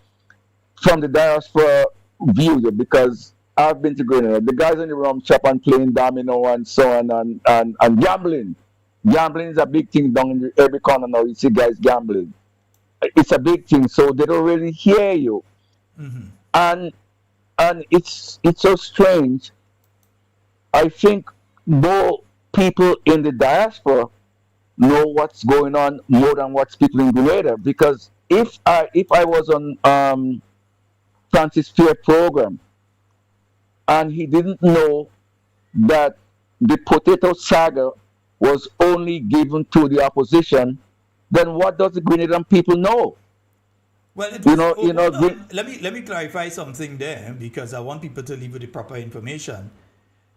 from the diaspora view it, because I've been to Grenada. The guys in the rum shop and playing domino and so on, and gambling. Gambling is a big thing down in every corner now. You see guys gambling. It's a big thing, so they don't really hear you. Mm-hmm. And it's so strange. I think more people in the diaspora know what's going on more than what's people in Grenada. Because if I was on Francis Fair program and he didn't know that the potato saga was only given to the opposition, then what does the Grenadian people know? Well, it You was, know- hold you know, on. Let me clarify something there, because I want people to leave with the proper information.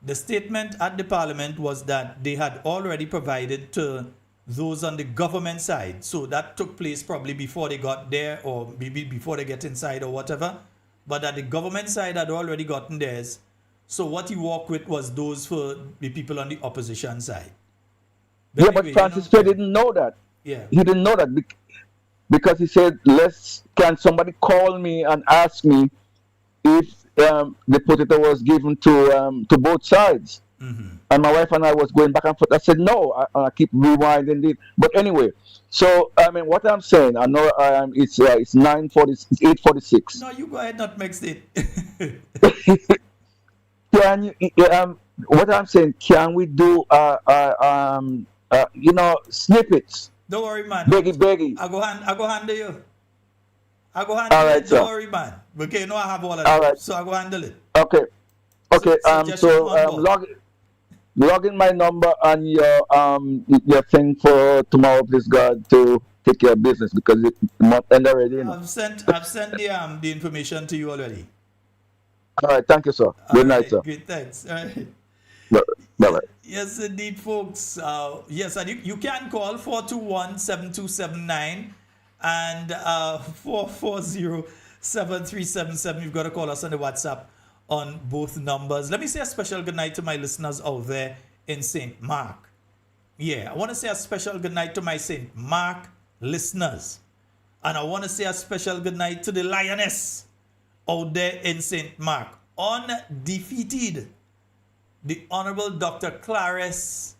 The statement at the parliament was that they had already provided to those on the government side. So that took place probably before they got there, or maybe before they get inside or whatever. But that the government side had already gotten theirs. So what he walked with was those for the people on the opposition side. Yeah, Anyway, but you Francis know- Fair didn't know that. Yeah. He didn't know that because he said, can somebody call me and ask me if the potato was given to both sides? Mm-hmm. And my wife and I was going back and forth. I said, no, I keep rewinding it. But anyway, so, I mean, what I'm saying, I know it's 9:40, it's 8:46. No, you go ahead, not mix it. Can you, what I'm saying, can we do, snippets? Don't worry, man. Beggy. I go handle you. I go All handle right, it. sir. Don't worry, man. Okay, I have all of All that. right. So I go handle it. Okay. Suggestion So on board. log in my number and your thing for tomorrow, please God, to take care of business, because it month end already. I've sent the information to you already. All right, thank you, sir. All Good night, right, sir. Great, thanks. All right. Bye bye. Yes, indeed, folks. Yes, and you can call 421-7279 and 440 7377. You've got to call us on the WhatsApp on both numbers. Let me say a special good night to my listeners out there in St. Mark. Yeah, I want to say a special good night to my St. Mark listeners. And I want to say a special good night to the Lioness out there in St. Mark. Undefeated. The Honorable Dr. Clarice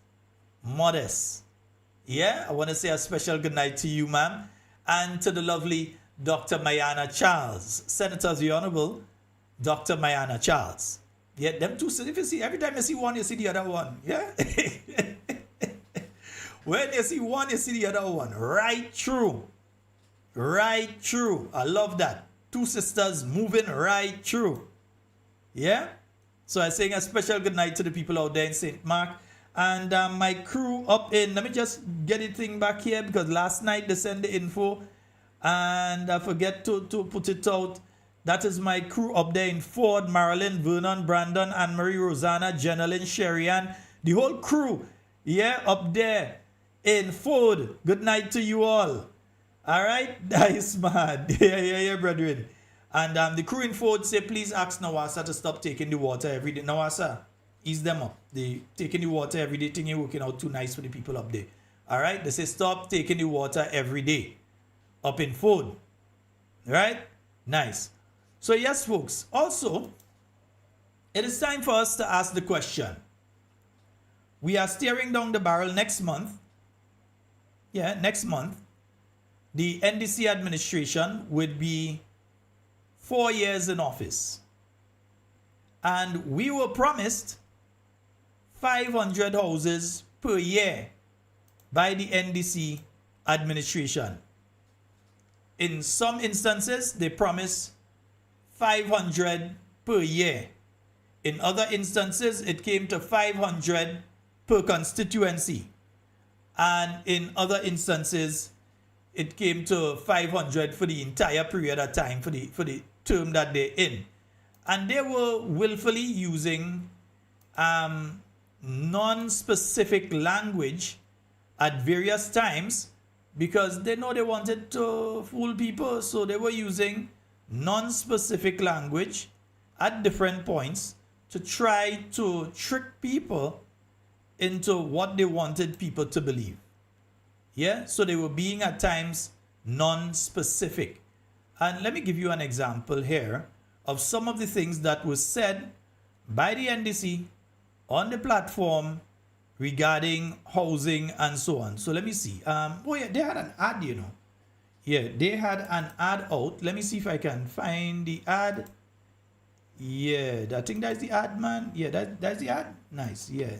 Modest. Yeah, I want to say a special good night to you, ma'am. And to the lovely Dr. Mayana Charles. Senator, the Honorable Dr. Mayana Charles. Yeah, them two, if you see, every time you see one, you see the other one. Yeah? When you see one, you see the other one. Right through. Right through. I love that. Two sisters moving right through. Yeah? So I'm saying a special good night to the people out there in St. Mark. And my crew up in, let me just get the thing back here because last night they sent the info and I forget to put it out. That is my crew up there in Ford, Marilyn, Vernon, Brandon, Anne-Marie, Rosanna, Jenalyn, Sherry-Ann. The whole crew, yeah, up there in Ford. Good night to you all. All right? Nice, man. Yeah, brethren. And the crew in Ford say, please ask Nawasa to stop taking the water every day. Nawasa, ease them up. They taking the water every day. Thing ain't working out too nice for the people up there. All right? They say, stop taking the water every day. Up in Ford. All right? Nice. So yes, folks, also, it is time for us to ask the question. We are staring down the barrel next month. Yeah, next month. The NDC administration would be 4 years in office. And we were promised 500 houses per year by the NDC administration. In some instances, they promise 500 per year. In other instances, it came to 500 per constituency. And in other instances, it came to 500 for the entire period of time, for the term that they're in. And they were willfully using non-specific language at various times because they know they wanted to fool people. So they were using non-specific language at different points to try to trick people into what they wanted people to believe. Yeah, so they were being at times non-specific. And let me give you an example here of some of the things that was said by the NDC on the platform regarding housing and so on. So let me see. Oh yeah, they had an ad, you know. Yeah, they had an ad out. Let me see if I can find the ad. Yeah, I think that's the ad, man. Yeah, that's the ad. Nice, yeah.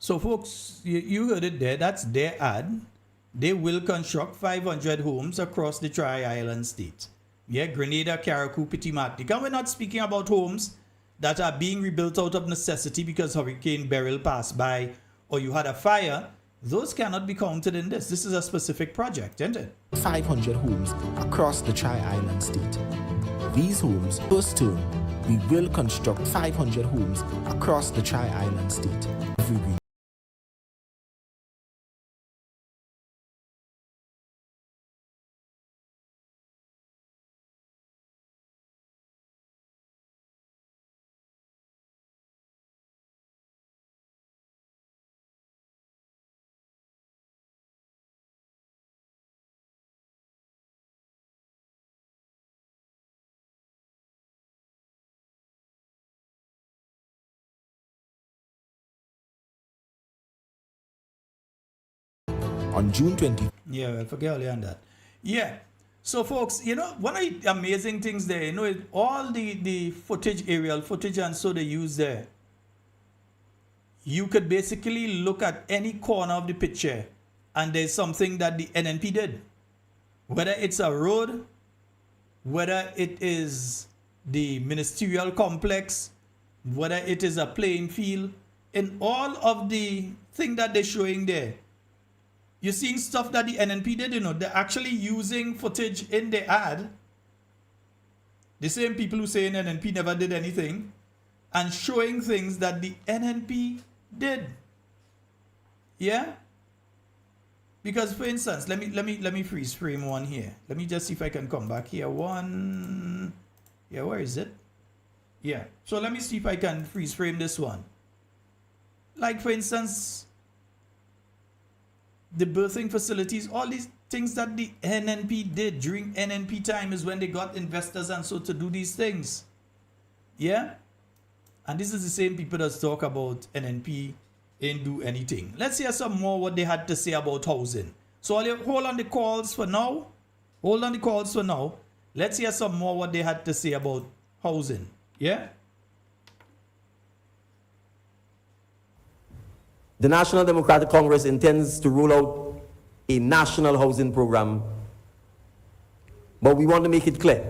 So folks, you heard it there. That's their ad. They will construct 500 homes across the Tri-Island state. Yeah, Grenada, Carriacou, Petit Martinique. And we're not speaking about homes that are being rebuilt out of necessity because Hurricane Beryl passed by or you had a fire. Those cannot be counted in this. This is a specific project, isn't it? 500 homes across the Tri-Island state. These homes, first term, we will construct 500 homes across the Tri-Island state. Every on June 20. Yeah, I forget all on that. Yeah. So, folks, you know, one of the amazing things there, you know, all the footage, aerial footage, and so they use there, you could basically look at any corner of the picture and there's something that the NNP did. Whether it's a road, whether it is the ministerial complex, whether it is a playing field, in all of the thing that they're showing there, you're seeing stuff that the NNP did, you know, they're actually using footage in the ad. The same people who say NNP never did anything, and showing things that the NNP did. Yeah? Because for instance, let me freeze frame one here. Let me just see if I can come back here. One, yeah, where is it? Yeah. So let me see if I can freeze frame this one. Like for instance, the birthing facilities, all these things that the NNP did during NNP time is when they got investors and so to do these things. Yeah? And this is the same people that talk about NNP ain't do anything. Let's hear some more what they had to say about housing. So I'll hold on the calls for now. Hold on the calls for now. Let's hear some more what they had to say about housing. Yeah? The National Democratic Congress intends to roll out a national housing program, but we want to make it clear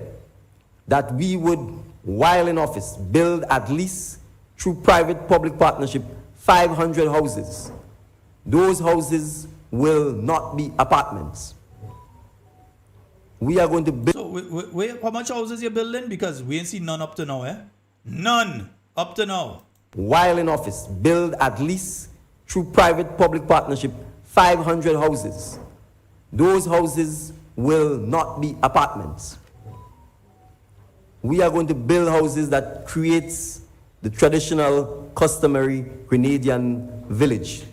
that we would, while in office, build at least through private-public partnership 500 houses. Those houses will not be apartments. We are going to build... So wait, how much houses you building? Because we ain't seen none up to now, eh? None up to now. While in office, build at least through private-public partnership 500 houses. Those houses will not be apartments. We are going to build houses that creates the traditional, customary Grenadian village.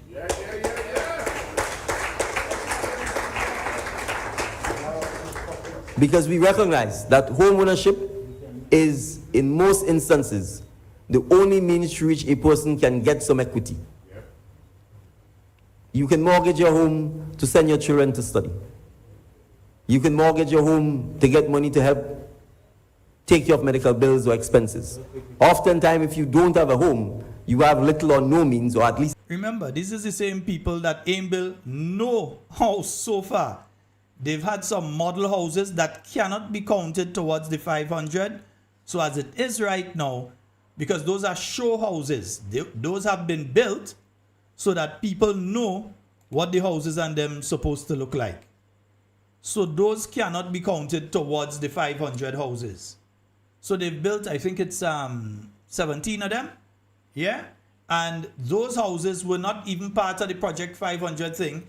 Because we recognize that home ownership is, in most instances, the only means through which a person can get some equity. You can mortgage your home to send your children to study. You can mortgage your home to get money to help take care of medical bills or expenses. Oftentimes, if you don't have a home, you have little or no means, or at least... Remember, this is the same people that ain't built no house so far. They've had some model houses that cannot be counted towards the 500. So as it is right now, because those are show houses, those have been built so that people know what the houses and them supposed to look like. So those cannot be counted towards the 500 houses. So they've built, I think it's 17 of them. Yeah? And those houses were not even part of the Project 500 thing.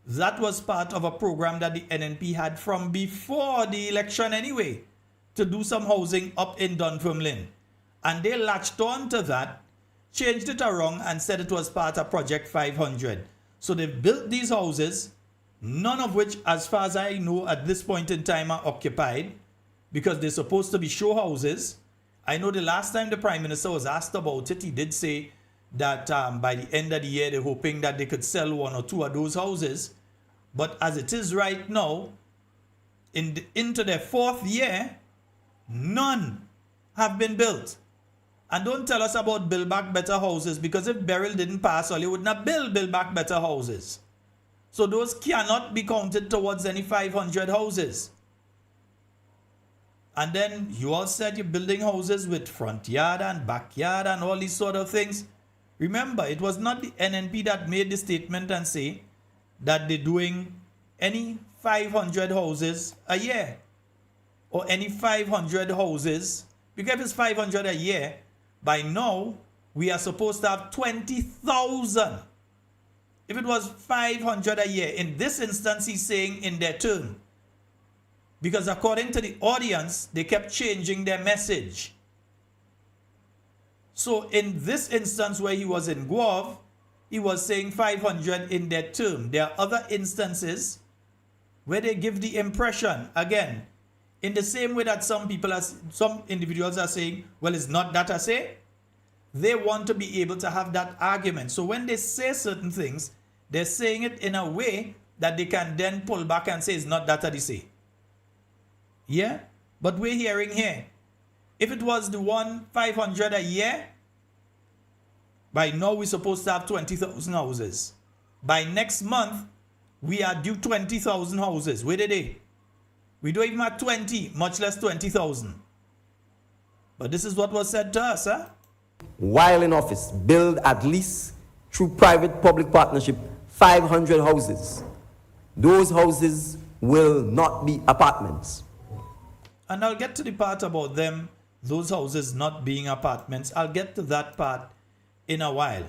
That was part of a program that the NNP had from before the election anyway, to do some housing up in Dunfermline. And they latched on to that, changed it around and said it was part of Project 500. So they've built these houses, none of which, as far as I know, at this point in time are occupied, because they're supposed to be show houses. I know the last time the Prime Minister was asked about it, he did say that by the end of the year, they're hoping that they could sell one or two of those houses. But as it is right now, into their fourth year, none have been built. And don't tell us about Build Back Better houses, because if Beryl didn't pass, all you would not build Back Better houses. So those cannot be counted towards any 500 houses. And then you all said you're building houses with front yard and backyard and all these sort of things. Remember, it was not the NNP that made the statement and say that they're doing any 500 houses a year. Or any 500 houses. Because if it's 500 a year, by now, we are supposed to have 20,000. If it was 500 a year, in this instance, he's saying in their turn. Because according to the audience, they kept changing their message. So in this instance where he was in Guav, he was saying 500 in their term. There are other instances where they give the impression, again, in the same way that some individuals are saying, well, it's not that I say. They want to be able to have that argument. So when they say certain things, they're saying it in a way that they can then pull back and say it's not that they say. Yeah? But we're hearing here, if it was the 500 a year, by now we're supposed to have 20,000 houses. By next month, we are due 20,000 houses. Where did they? We don't even have 20, much less 20,000. But this is what was said to us, huh? While in office, build at least through private-public partnership 500 houses. Those houses will not be apartments. And I'll get to the part about them, those houses not being apartments. I'll get to that part in a while.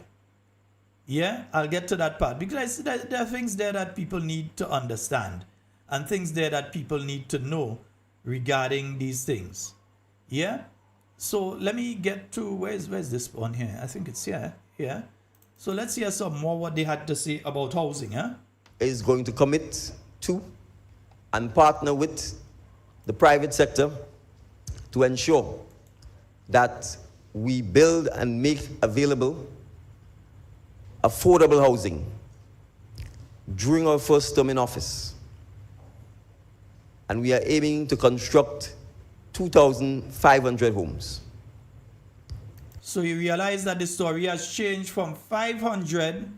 Yeah, I'll get to that part. Because there are things there that people need to understand. And things there that people need to know regarding these things. Yeah? So let me get to, where's this one here? I think it's here. Yeah. So let's hear some more what they had to say about housing. Huh? Is going to commit to and partner with the private sector to ensure that we build and make available affordable housing during our first term in office. And we are aiming to construct 2,500 homes. So you realize that the story has changed from 500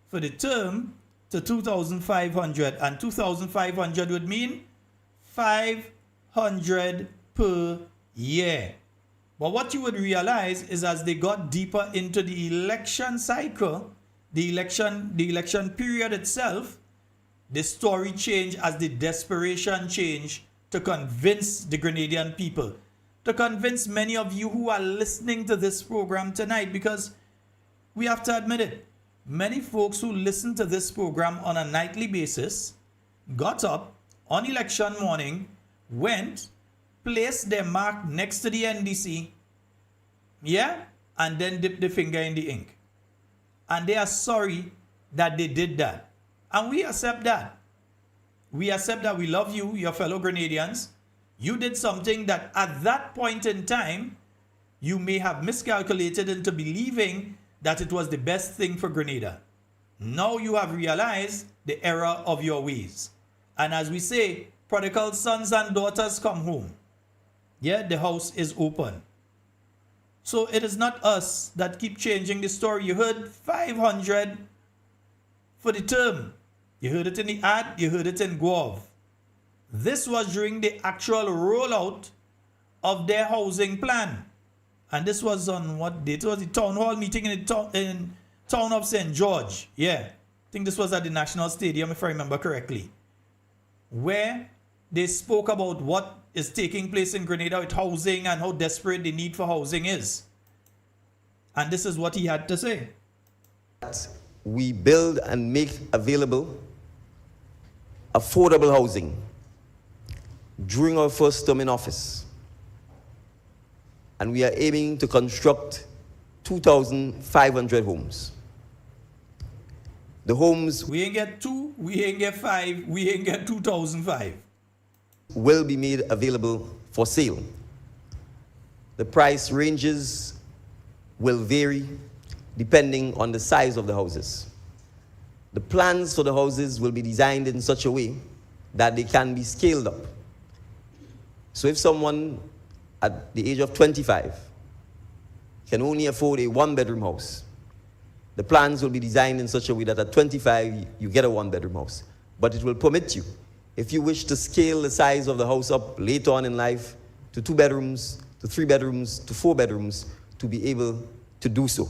for the term to 2,500. And 2,500 would mean 500 per year. But what you would realize is as they got deeper into the election cycle, the election period itself, the story changed as the desperation changed to convince the Grenadian people, to convince many of you who are listening to this program tonight, because we have to admit it, many folks who listen to this program on a nightly basis got up on election morning, went, placed their mark next to the NDC, yeah, and then dipped the finger in the ink. And they are sorry that they did that. And we accept that. We accept that. We love you, your fellow Grenadians. You did something that at that point in time, you may have miscalculated into believing that it was the best thing for Grenada. Now you have realized the error of your ways. And as we say, prodigal sons and daughters come home. Yeah, the house is open. So it is not us that keep changing the story. You heard 500 for the term. You heard it in the ad, you heard it in Guav. This was during the actual rollout of their housing plan. And this was on what date? It was the town hall meeting in the town of St. George. Yeah, I think this was at the National Stadium, if I remember correctly, where they spoke about what is taking place in Grenada with housing and how desperate the need for housing is. And this is what he had to say. We build and make available affordable housing during our first term in office. And we are aiming to construct 2,500 homes. The homes we ain't get 2, we ain't get 5, we ain't get 2,005. Will be made available for sale. The price ranges will vary depending on the size of the houses. The plans for the houses will be designed in such a way that they can be scaled up. So if someone at the age of 25 can only afford a one-bedroom house, the plans will be designed in such a way that at 25 you get a one-bedroom house. But it will permit you, if you wish to scale the size of the house up later on in life to 2 bedrooms, to 3 bedrooms, to 4 bedrooms, to be able to do so.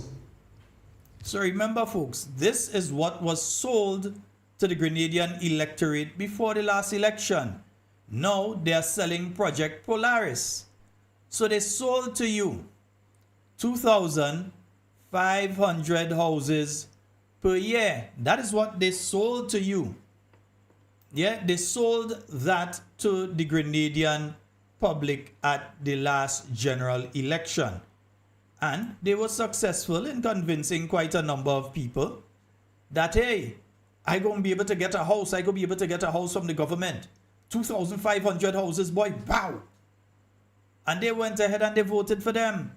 So remember, folks, this is what was sold to the Grenadian electorate before the last election. Now they are selling Project Polaris. So they sold to you 2,500 houses per year. That is what they sold to you. Yeah, they sold that to the Grenadian public at the last general election. And they were successful in convincing quite a number of people that, hey, I'm going to be able to get a house. I'm going to be able to get a house from the government. 2,500 houses, boy, wow. And they went ahead and they voted for them.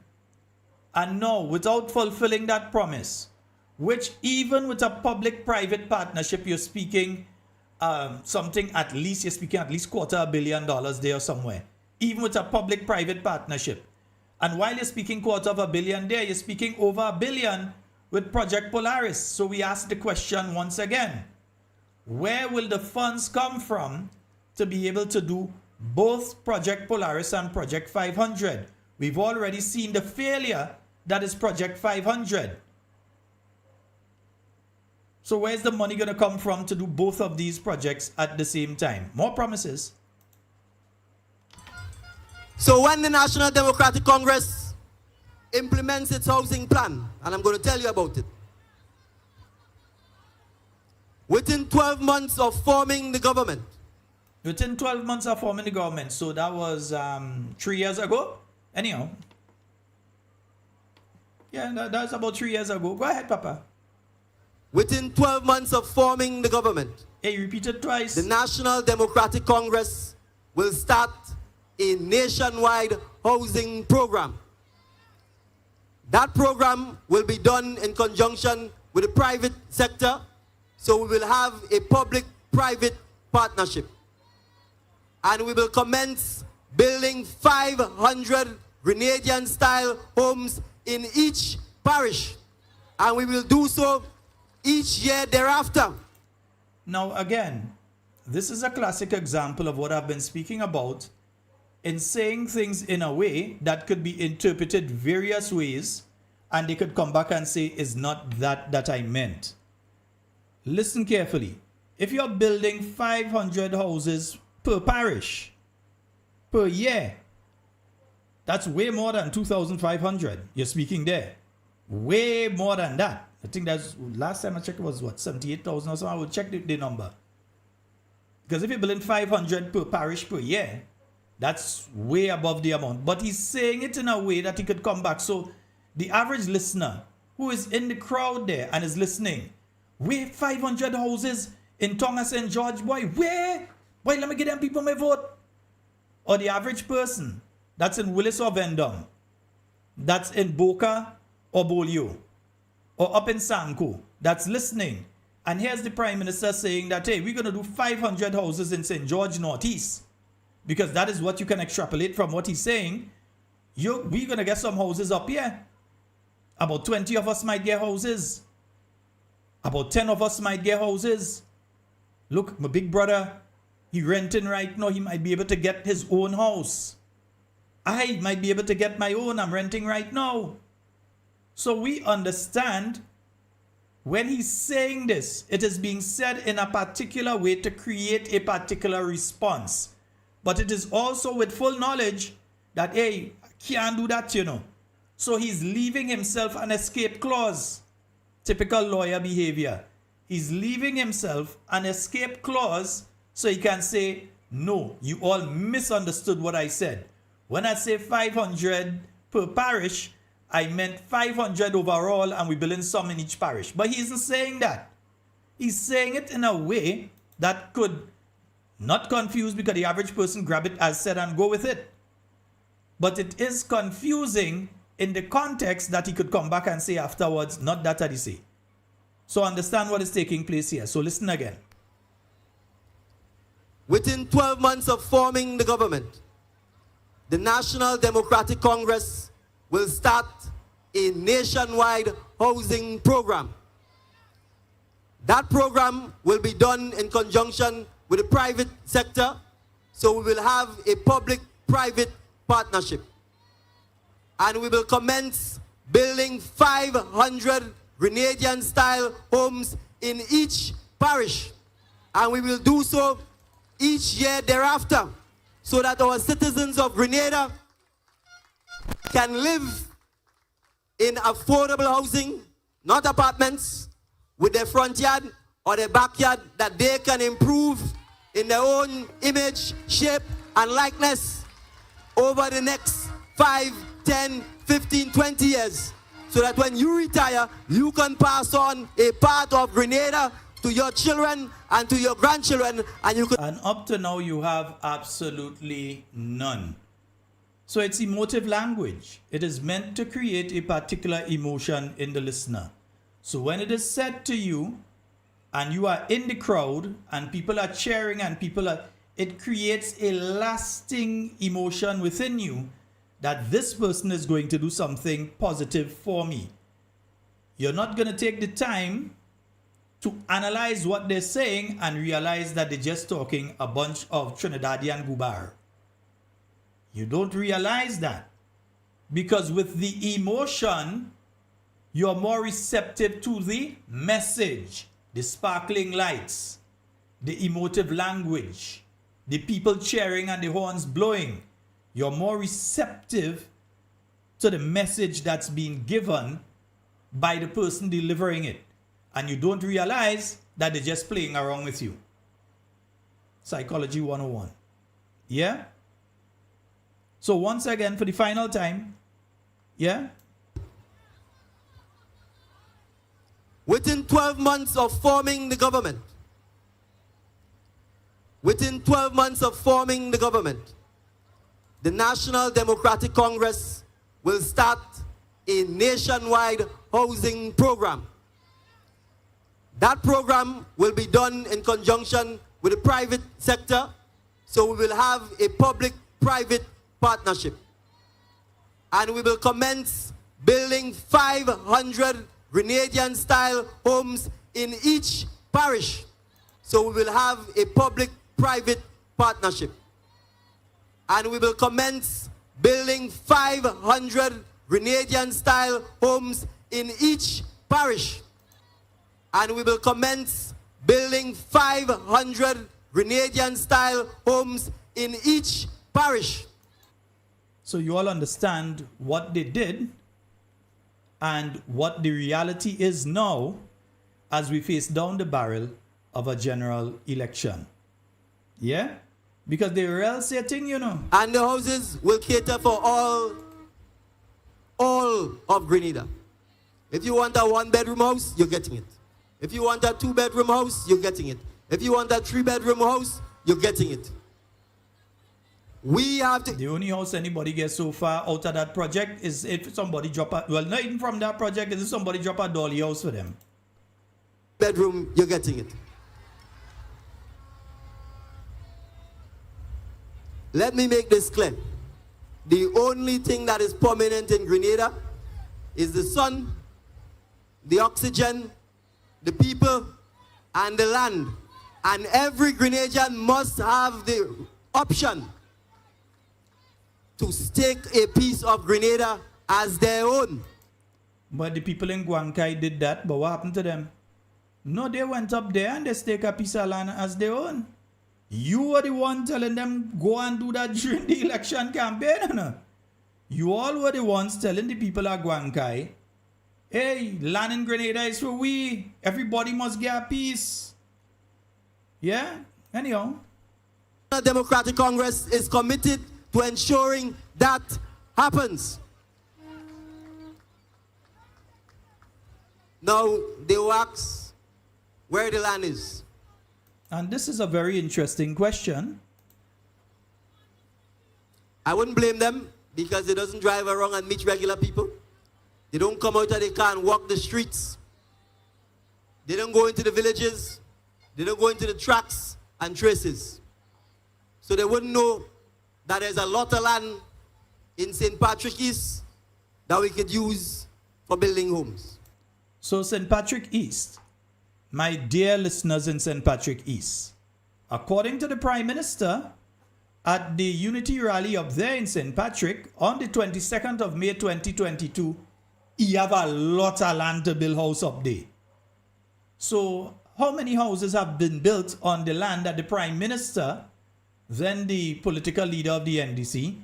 And no, without fulfilling that promise, which even with a public-private partnership, you're speaking something at least, you're speaking at least $250 million there somewhere, even with a public-private partnership. And while you're speaking $250 million there, you're speaking over $1 billion with Project Polaris. So we ask the question once again, where will the funds come from to be able to do both Project Polaris and Project 500? We've already seen the failure that is Project 500. So where's the money going to come from to do both of these projects at the same time? More promises. So when the National Democratic Congress implements its housing plan, and I'm going to tell you about it, within 12 months of forming the government. Within 12 months of forming the government. So that was 3 years ago. Anyhow. Yeah, that's about 3 years ago. Go ahead, Papa. Within 12 months of forming the government. Hey, you repeated twice. The National Democratic Congress will start a nationwide housing program. That program will be done in conjunction with the private sector. So we will have a public-private partnership. And we will commence building 500 Grenadian-style homes in each parish. And we will do so each year thereafter. Now again, this is a classic example of what I've been speaking about in saying things in a way that could be interpreted various ways, and they could come back and say, it's not that I meant. Listen carefully. If you're building 500 houses per parish, per year, that's way more than 2,500 you're speaking there. Way more than that. I think that's, last time I checked, it was what, 78,000 or something. I will check the number. Because if you're building 500 per parish per year, that's way above the amount. But he's saying it in a way that he could come back. So the average listener who is in the crowd there and is listening, where 500 houses in Tonga St. George, boy, where? Boy, let me get them people my vote. Or the average person that's in Willis or Vendome, that's in Boca or Bolio, or up in Sanko, that's listening. And here's the Prime Minister saying that, hey, we're going to do 500 houses in St. George Northeast. Because that is what you can extrapolate from what he's saying. We're going to get some houses up here. About 20 of us might get houses. About 10 of us might get houses. Look, my big brother, he renting right now. He might be able to get his own house. I might be able to get my own. I'm renting right now. So we understand when he's saying this, it is being said in a particular way to create a particular response. But it is also with full knowledge that, hey, I can't do that, you know. So he's leaving himself an escape clause. Typical lawyer behavior. He's leaving himself an escape clause so he can say, no, you all misunderstood what I said. When I say 500 per parish, I meant 500 overall and we're building some in each parish. But he isn't saying that. He's saying it in a way that could not confuse, because the average person grab it as said and go with it. But it is confusing in the context that he could come back and say afterwards, not that I say. So understand what is taking place here. So listen again. Within 12 months of forming the government, the National Democratic Congress will start a nationwide housing program. That program will be done in conjunction with the private sector, so we will have a public-private partnership. And we will commence building 500 Grenadian-style homes in each parish. And we will do so each year thereafter, so that our citizens of Grenada can live in affordable housing, not apartments, with their front yard or their backyard that they can improve in their own image, shape, and likeness over the next 5, 10, 15, 20 years. So that when you retire, you can pass on a part of Grenada to your children and to your grandchildren. And up to now, you have absolutely none. So it's emotive language. It is meant to create a particular emotion in the listener. So when it is said to you, and you are in the crowd and people are cheering and it creates a lasting emotion within you that this person is going to do something positive for me. You're not going to take the time to analyze what they're saying and realize that they're just talking a bunch of Trinidadian gubar. You don't realize that because with the emotion, you're more receptive to the message, the sparkling lights, the emotive language, the people cheering and the horns blowing. You're more receptive to the message that's being given by the person delivering it. And you don't realize that they're just playing around with you. Psychology 101. Yeah? So once again, for the final time, yeah? Within 12 months of forming the government, the National Democratic Congress will start a nationwide housing program. That program will be done in conjunction with the private sector, so we will have a public-private partnership. And we will commence building 500 Grenadian-style homes in each parish. So we will have a public-private partnership. And we will commence building 500 Grenadian-style homes in each parish. And we will commence building 500 Grenadian-style homes in each parish. So you all understand what they did and what the reality is now as we face down the barrel of a general election. Yeah? Because the real setting, you know. And the houses will cater for all of Grenada. If you want a one-bedroom house, you're getting it. If you want a two-bedroom house, you're getting it. If you want a three-bedroom house, you're getting it. We have to... The only house anybody gets so far out of that project is if somebody drop a... Well, not even from that project, is if somebody drop a dolly house for them. Bedroom, you're getting it. Let me make this clear. The only thing that is permanent in Grenada is the sun, the oxygen, the people, and the land. And every Grenadian must have the option to stake a piece of Grenada as their own. But the people in Guankai did that, but what happened to them? No, they went up there and they stake a piece of land as their own. You were the one telling them go and do that during the election campaign. No? You all were the ones telling the people of Guankai, hey, land in Grenada is for we. Everybody must get a piece. Yeah? Anyhow. The Democratic Congress is committed to ensuring that happens. Now, they will ask where the land is. And this is a very interesting question. I wouldn't blame them because they doesn't drive around and meet regular people. They don't come out of their car and walk the streets. They don't go into the villages. They don't go into the tracks and traces. So they wouldn't know that there's a lot of land in St. Patrick East that we could use for building homes. So St. Patrick East, my dear listeners in St. Patrick East, according to the Prime Minister, at the Unity Rally up there in St. Patrick on the 22nd of May 2022, he have a lot of land to build house up there. So how many houses have been built on the land that the Prime Minister, then the political leader of the NDC,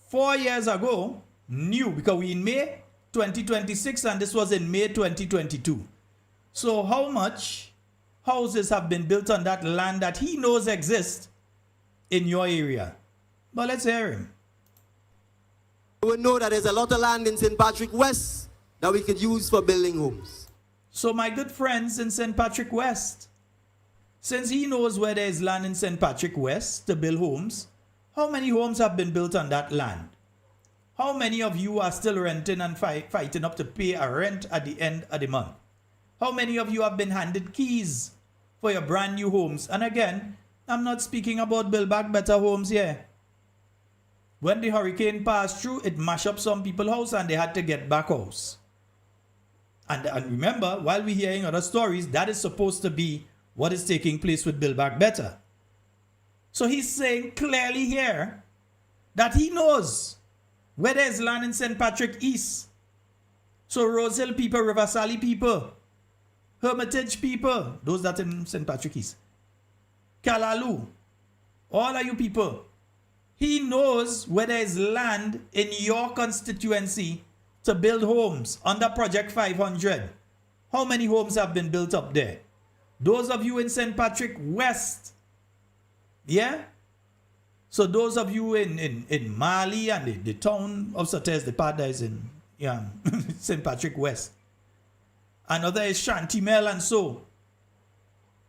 4 years ago knew, because we in May 2026 and this was in May 2022. So how much houses have been built on that land that he knows exists in your area? But let's hear him. We would know that there's a lot of land in St. Patrick West that we could use for building homes. So my good friends in St. Patrick West, since he knows where there is land in St. Patrick West to build homes, how many homes have been built on that land? How many of you are still renting and fighting up to pay a rent at the end of the month? How many of you have been handed keys for your brand new homes? And again, I'm not speaking about Build Back Better homes here. When the hurricane passed through, it mashed up some people's house and they had to get back house. And remember, while we're hearing other stories, that is supposed to be what is taking place with Build Back Better. So he's saying clearly here that he knows where there is land in St. Patrick East. So Rose Hill people, River Sally people, Hermitage people, those that in St. Patrick East, Kalalu, all of you people, he knows where there is land in your constituency to build homes under Project 500. How many homes have been built up there? Those of you in St. Patrick West, yeah? So those of you in Mali and the town of Sates, the part that is in St. Patrick West, another is Shantimel and so.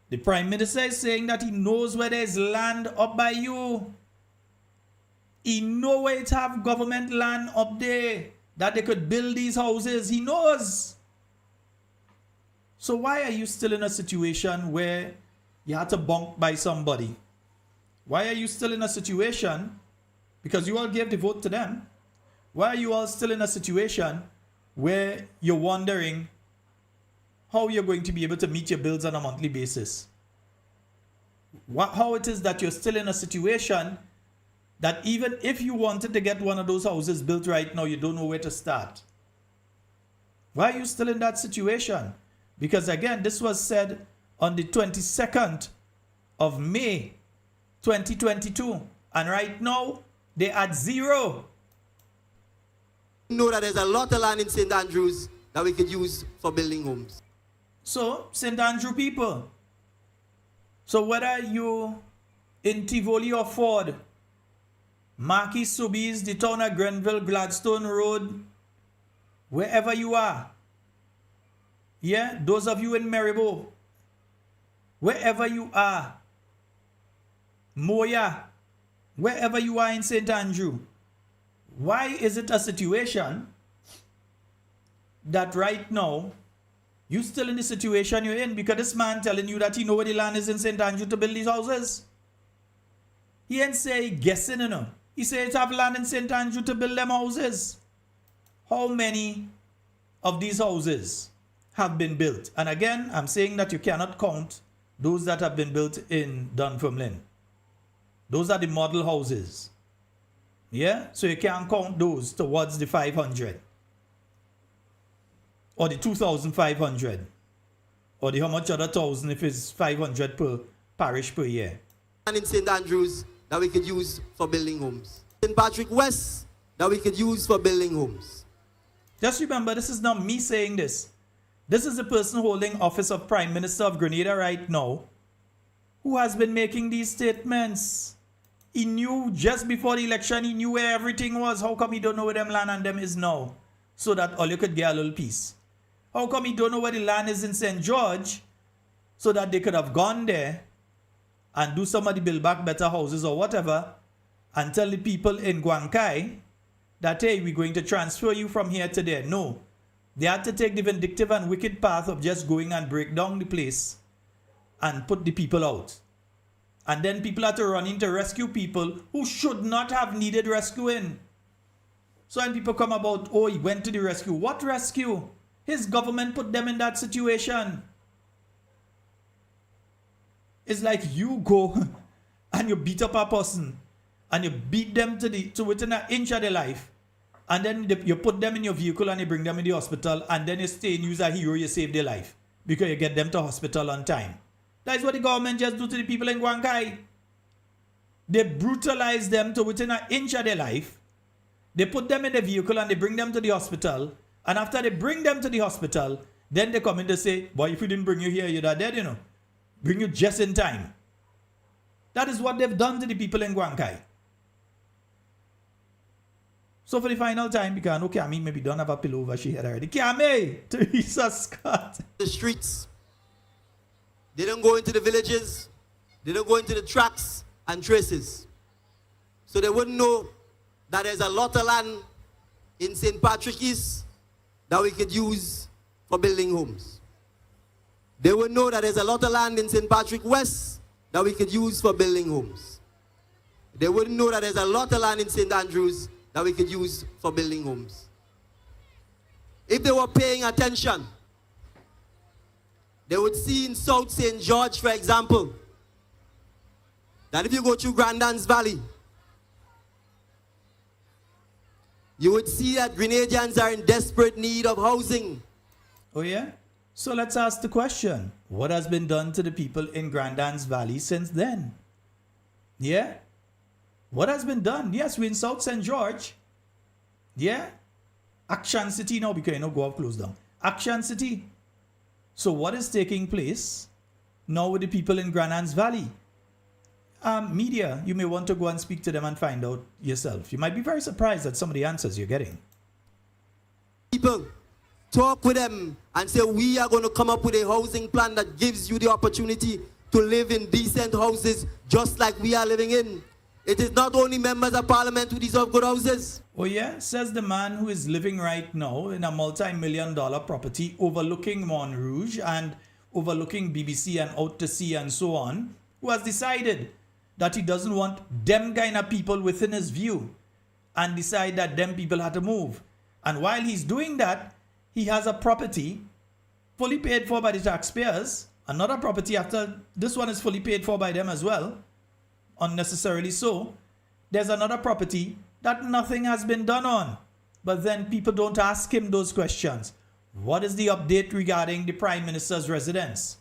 The Prime Minister is saying that he knows where there is land up by you. He knows where it have government land up there that they could build these houses. He knows. So why are you still in a situation where you had to bunk by somebody? Why are you still in a situation, because you all gave the vote to them, why are you all still in a situation where you're wondering how you're going to be able to meet your bills on a monthly basis? How it is that you're still in a situation that even if you wanted to get one of those houses built right now, you don't know where to start? Why are you still in that situation? Because again, this was said on the 22nd of May, 2022. And right now, they're at zero. Know that there's a lot of land in St. Andrews that we could use for building homes. So, St. Andrew people, so whether you in Tivoli or Ford, Marquis Sobeys, the town of Grenville, Gladstone Road, wherever you are, yeah, those of you in Maribo, wherever you are, Moya, wherever you are in St. Andrew, why is it a situation that right now you still in the situation you're in? Because this man telling you that he know where the land is in St. Andrew to build these houses. He ain't say guessing, you know. He said have land in St. Andrew to build them houses. How many of these houses have been built? And again, I'm saying that you cannot count those that have been built in Dunfermline. Those are the model houses. Yeah? So you can't count those towards the 500. Or the 2,500. Or the how much other thousand if it's 500 per parish per year. And in St. Andrews that we could use for building homes. St. Patrick West that we could use for building homes. Just remember, this is not me saying this. This is the person holding office of Prime Minister of Grenada right now who has been making these statements. He knew just before the election, he knew where everything was. How come he don't know where them land and them is now? So that all you could get a little peace. How come he don't know where the land is in St. George? So that they could have gone there and do some of the Build Back Better houses or whatever and tell the people in Guankai that, hey, we're going to transfer you from here to there. No. They had to take the vindictive and wicked path of just going and break down the place and put the people out. And then people had to run in to rescue people who should not have needed rescuing. So when people come about, oh, he went to the rescue. What rescue? His government put them in that situation. It's like you go and you beat up a person and you beat them to within an inch of their life. And then you put them in your vehicle and you bring them in the hospital and then you stay and use a hero, you save their life. Because you get them to hospital on time. That's what the government just do to the people in Guankai. They brutalize them to within an inch of their life. They put them in the vehicle and they bring them to the hospital. And after they bring them to the hospital, then they come in to say, boy, if we didn't bring you here, you'd have dead, you know. Bring you just in time. That is what they've done to the people in Guankai. So for the final time, because I know Cammy maybe don't have a pillow over she head already. Cammy! Teresa Scott. The streets. They don't go into the villages. They don't go into the tracks and traces. So they wouldn't know that there's a lot of land in St. Patrick East that we could use for building homes. they would know that there's a lot of land in St. Patrick West that we could use for building homes. They wouldn't know that there's a lot of land in St. Andrews that we could use for building homes. If they were paying attention, they would see in South St. George, for example, that if you go through Grandans Valley, you would see that Grenadians are in desperate need of housing. Oh yeah? So let's ask the question. What has been done to the people in Grandans Valley since then? Yeah? What has been done? Yes, we're in South St. George. Yeah? Action City now, because you know, go up close down. Action City. So what is taking place now with the people in Grandans Valley? Media, you may want to go and speak to them and find out yourself. You might be very surprised at some of the answers you're getting. People, talk with them and say, we are going to come up with a housing plan that gives you the opportunity to live in decent houses just like we are living in. It is not only members of parliament who deserve good houses. Oh yeah, says the man who is living right now in a multi-million-dollar property overlooking Montrouge and overlooking BBC and Out to Sea and so on, who has decided that he doesn't want them kind of people within his view and decide that them people have to move. And while he's doing that, he has a property fully paid for by the taxpayers, another property after this one is fully paid for by them as well, unnecessarily so. There's another property that nothing has been done on. But then people don't ask him those questions. What is the update regarding the Prime Minister's residence?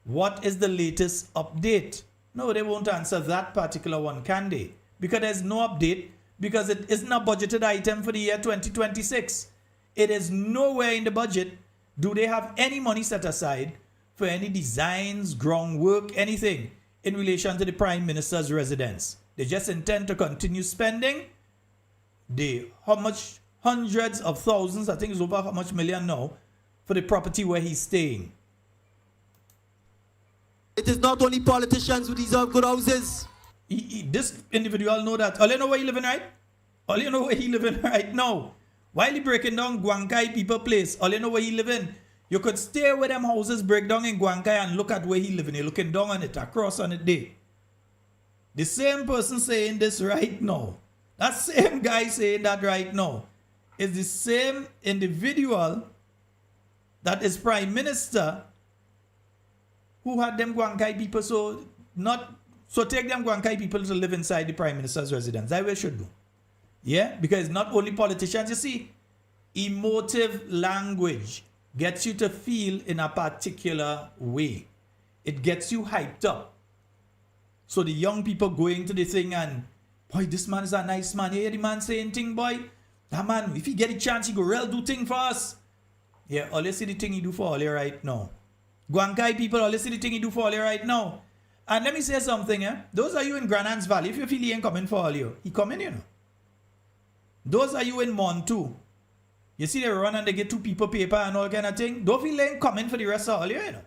What is the latest update? No, they won't answer that particular one, can they? Because there's no update, because it isn't a budgeted item for the year 2026. It is nowhere in the budget. Do they have any money set aside for any designs, groundwork, anything in relation to the Prime Minister's residence? They just intend to continue spending the how much hundreds of thousands, I think it's over how much million now, for the property where he's staying. It is not only politicians who deserve good houses. This individual know that. All you know where he living right? All you know where he living right now. While he breaking down Guankai people place, all you know where he living. You could stay where them houses break down in Guankai and look at where he living. You're looking down on it, across on it there. The same person saying this right now, that same guy saying that right now, is the same individual that is Prime Minister who had them Guankai people so take them Guankai people to live inside the Prime Minister's residence. That way it should do. Yeah? Because not only politicians, you see, emotive language gets you to feel in a particular way. It gets you hyped up. So the young people going to the thing and, boy, this man is a nice man. You hear the man saying thing, boy? That man, if he get a chance, he go real do thing for us. Yeah, all you see the thing he do for all you right now. Guankai people, all you see the thing he do for all you right now. And let me say something, those are you in Grandans Valley, if you feel he ain't coming for all you, he coming, you know. Those are you in Montu. You see they run and they get 2 people paper and all kind of thing. Don't feel they ain't coming for the rest of all you, you know.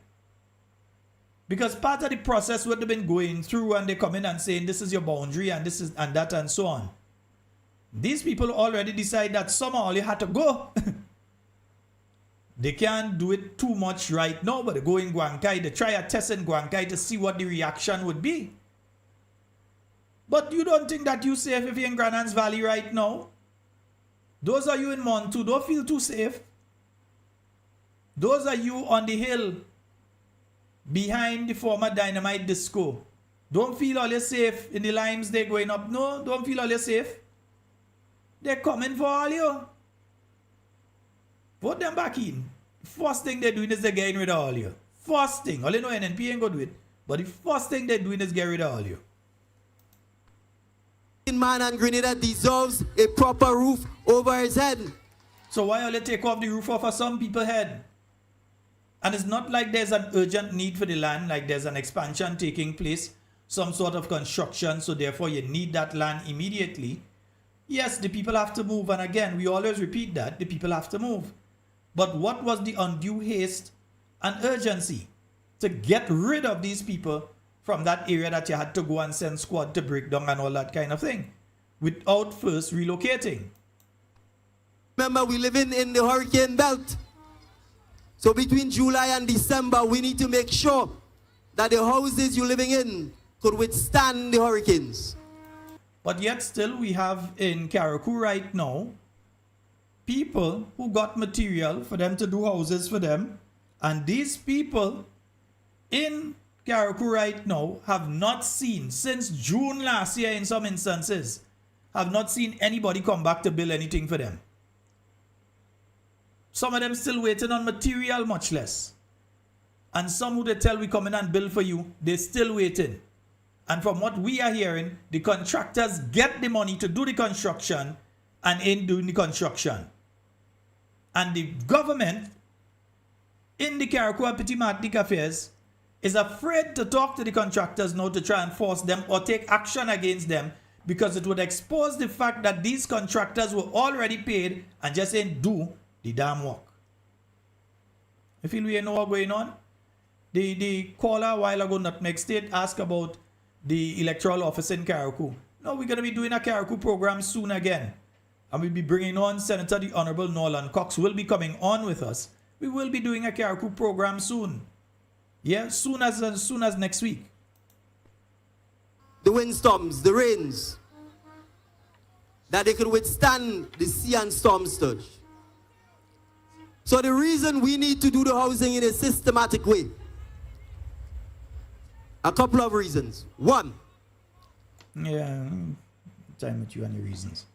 Because part of the process what they've been going through and they come in and saying this is your boundary and this is and that and so on. These people already decide that somehow you had to go. They can't do it too much right now, but they go in Guankai, they try a test in Guankai to see what the reaction would be. But you don't think that you're safe if you're in Grandans Valley right now? Those are you in Montu, don't feel too safe. Those are you on the hill behind the former Dynamite Disco. Don't feel all you safe in the limes they're going up. No, don't feel all you safe. They're coming for all you. Put them back in. First thing they're doing is they're getting rid of all you. First thing. All you know NNP ain't good with. But the first thing they're doing is get rid of all you. Man and Grenada deserves a proper roof over his head. So why all you take off the roof off of some people's head? And it's not like there's an urgent need for the land, like there's an expansion taking place, some sort of construction, so therefore you need that land immediately. Yes, the people have to move, and again, we always repeat that, the people have to move. But what was the undue haste and urgency to get rid of these people from that area that you had to go and send squad to break down and all that kind of thing, without first relocating? Remember, we live in the hurricane belt. So between July and December, we need to make sure that the houses you're living in could withstand the hurricanes. But yet still we have in Carriacou right now people who got material for them to do houses for them, and these people in Carriacou right now have not seen, since June last year in some instances, have not seen anybody come back to build anything for them. Some of them still waiting on material, much less. And some who they tell we come in and build for you, they're still waiting. And from what we are hearing, the contractors get the money to do the construction and ain't doing the construction. And the government in the Carriacou and Petit Martinique affairs is afraid to talk to the contractors now to try and force them or take action against them, because it would expose the fact that these contractors were already paid and just ain't do the damn work. You feel we know what's going on? The caller a while ago, Nutmeg State, asked about the electoral office in Carriacou. No, we're going to be doing a Carriacou program soon again. And we'll be bringing on Senator the Honorable Norland Cox will be coming on with us. We will be doing a Carriacou program soon. Yeah, soon as next week. The windstorms, the rains, that they could withstand the sea and storm surge. So the reason we need to do the housing in a systematic way, a couple of reasons. One. Yeah, time with you and your reasons.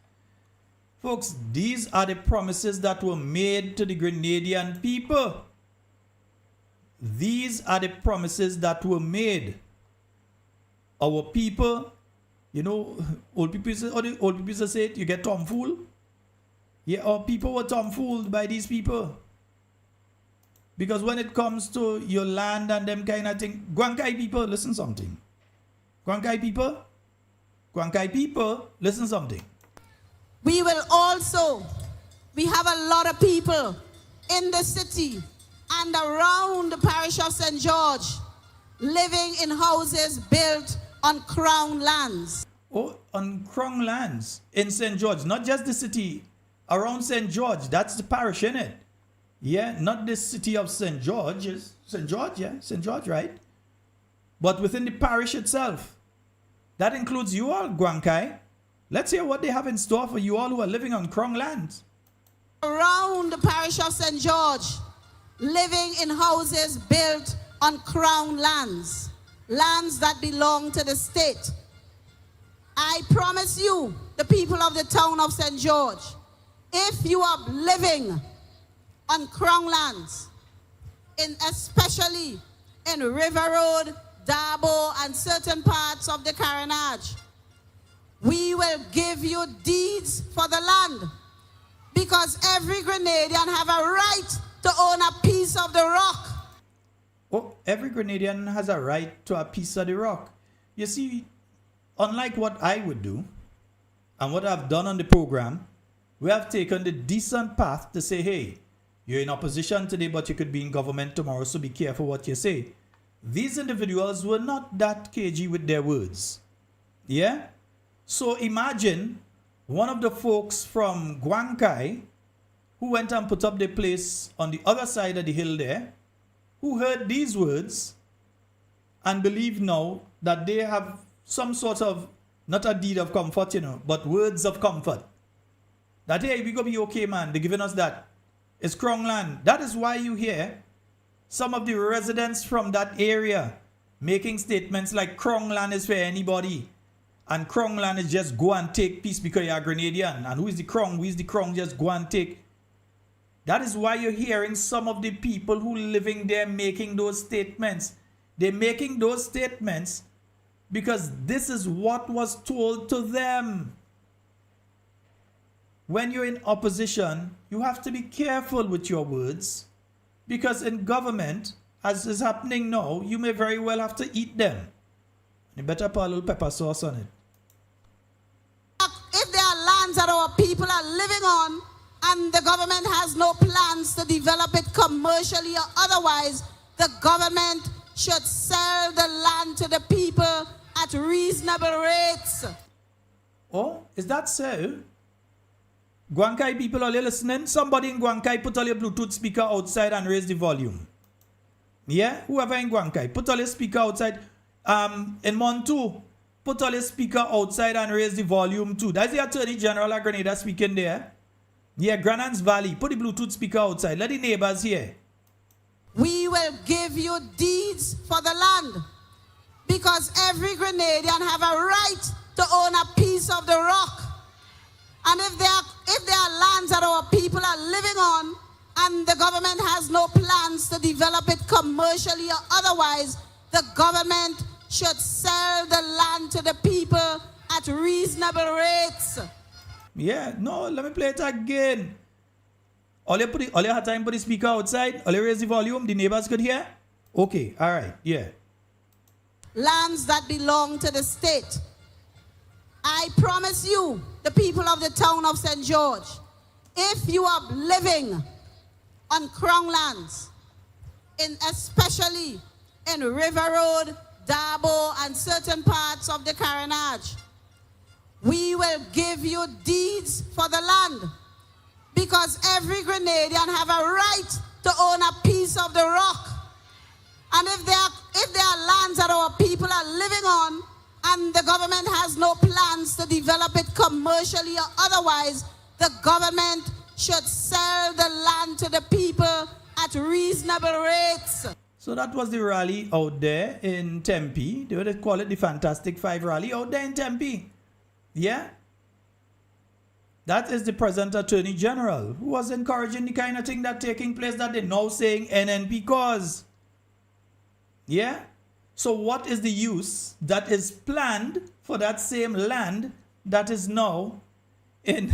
Folks, these are the promises that were made to the Grenadian people. These are the promises that were made. Our people, you know, old people say it, you get tomfool. Yeah, our people were tomfooled by these people. Because when it comes to your land and them kind of thing, Gwankai people, listen something. Gwankai people, listen something. We will also, we have a lot of people in the city and around the parish of St. George living in houses built on crown lands. Oh, on crown lands in St. George, not just the city, around St. George, that's the parish, innit? Yeah, not the city of St. George, St. George, yeah, St. George, right? But within the parish itself. That includes you all, Gwankai. Let's hear what they have in store for you all who are living on crown lands. Around the parish of St. George, living in houses built on crown lands, lands that belong to the state. I promise you, the people of the town of St. George, if you are living on crown lands, especially in River Road, Dabo, and certain parts of the Carenage, we will give you deeds for the land, because every Grenadian have a right to own a piece of the rock. Oh, every Grenadian has a right to a piece of the rock. You see, unlike what I would do and what I've done on the program, we have taken the decent path to say, hey, you're in opposition today, but you could be in government tomorrow, so be careful what you say. These individuals were not that cagey with their words. Yeah? So imagine one of the folks from Gwankai who went and put up their place on the other side of the hill there, who heard these words and believe now that they have some sort of, not a deed of comfort, you know, but words of comfort. That, hey, we gonna be okay, man. They're giving us that. It's crown land. That is why you hear some of the residents from that area making statements like crown land is for anybody. And crown land is just go and take peace because you're a Grenadian. And who is the crown? Who is the crown? Just go and take. That is why you're hearing some of the people who living there making those statements. They're making those statements because this is what was told to them. When you're in opposition, you have to be careful with your words, because in government, as is happening now, you may very well have to eat them. You better put a little pepper sauce on it. If there are lands that our people are living on and the government has no plans to develop it commercially or otherwise, the government should sell the land to the people at reasonable rates. Oh, is that so? Guankai people, are you listening? Somebody in Guankai, put all your Bluetooth speaker outside and raise the volume. Yeah? Whoever in Guankai, put all your speaker outside. In Montu, put all your speaker outside and raise the volume too. That's the Attorney General of Grenada speaking there. Yeah, Granans Valley, put the Bluetooth speaker outside. Let the neighbors hear. We will give you deeds for the land, because every Grenadian have a right to own a piece of the rock. And if there are lands that our people are living on, and the government has no plans to develop it commercially or otherwise, the government should sell the land to the people at reasonable rates. Yeah, no, let me play it again. All you had time put the speaker outside, all you raise the volume, the neighbors could hear? Okay, all right, yeah. Lands that belong to the state. I promise you, the people of the town of St. George, if you are living on Crown lands, especially in River Road, Dabo, and certain parts of the Carenage, we will give you deeds for the land, because every Grenadian have a right to own a piece of the rock. And if there are lands that our people are living on, and the government has no plans to develop it commercially or otherwise, the government should sell the land to the people at reasonable rates. So that was the rally out there in Tempe. They would call it the Fantastic Five rally out there in Tempe. Yeah? That is the present Attorney General who was encouraging the kind of thing that taking place that they're now saying NNP cause. Yeah? So what is the use that is planned for that same land that is now in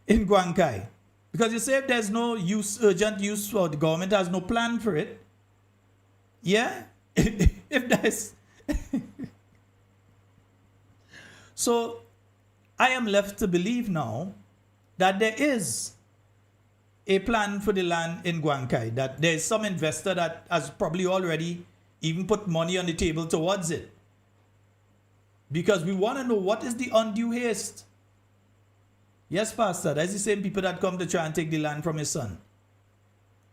in Guankai? Because you say if there's no use, urgent use, or the government has no plan for it. Yeah? If there's... So I am left to believe now that there is a plan for the land in Guankai, that there is some investor that has probably already even put money on the table towards it. Because we want to know what is the undue haste. Yes, Pastor, that's the same people that come to try and take the land from your son.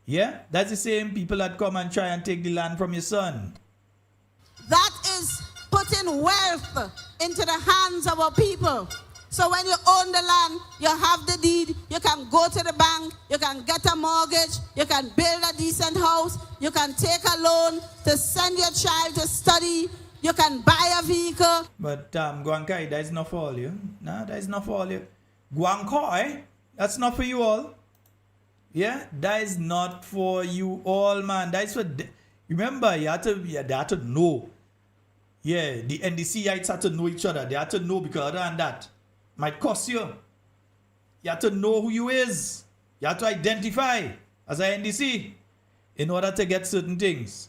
Yeah, that's the same people that come and try and take the land from your son. That is putting wealth into the hands of our people. So when you own the land, you have the deed, you can go to the bank, you can get a mortgage, you can build a decent house, you can take a loan to send your child to study, you can buy a vehicle. But Guankai, that is not for all you. No, that is not for all you. Guankai, that's not for you all. Yeah, that is not for you all, man. That is for... Remember, they had to know. Yeah, the NDCites had to know each other. They had to know, because other than that, might cost you. You have to know who you is. You have to identify as a NDC in order to get certain things.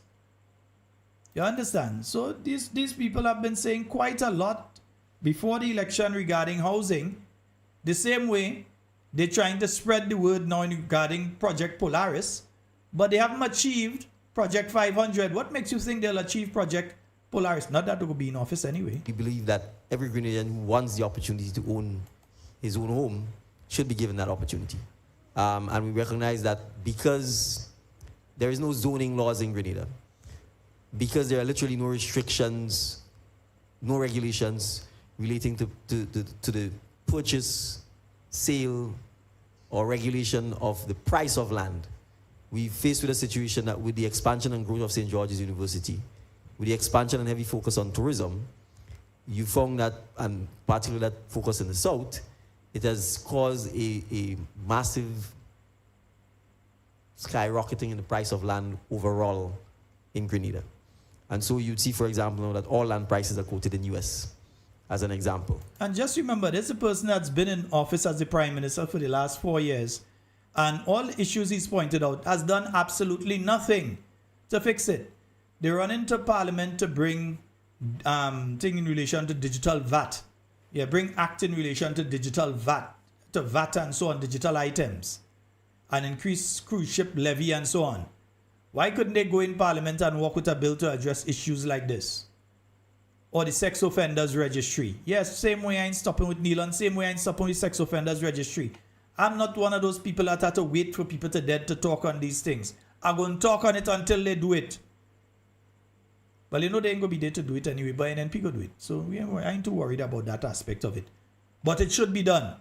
You understand? So these people have been saying quite a lot before the election regarding housing. The same way they're trying to spread the word now regarding Project Polaris, but they haven't achieved Project 500. What makes you think they'll achieve Project Polaris? Not that they will be in office anyway. We believe that every Grenadian who wants the opportunity to own his own home should be given that opportunity. And we recognize that because there is no zoning laws in Grenada, because there are literally no restrictions, no regulations relating to the purchase, sale, or regulation of the price of land, we faced with a situation that with the expansion and growth of St. George's University, with the expansion and heavy focus on tourism, you found that, and particularly that focus in the south, it has caused a massive skyrocketing in the price of land overall in Grenada. And so you'd see, for example, now that all land prices are quoted in US, as an example. And just remember, this is a person that's been in office as the Prime Minister for the last 4 years, and all the issues he's pointed out has done absolutely nothing to fix it. They run into Parliament to bring thing in relation to digital VAT. Yeah, bring act in relation to digital VAT, to VAT and so on, digital items, and increase cruise ship levy and so on. Why couldn't they go in Parliament and work with a bill to address issues like this? Or the sex offenders registry. Yes, same way I ain't stopping with Neelan, same way I ain't stopping with sex offenders registry. I'm not one of those people that have to wait for people to dead to talk on these things. I'm going to talk on it until they do it. Well, you know they ain't going to be there to do it anyway, but NNP go do it. So I ain't too worried about that aspect of it. But it should be done.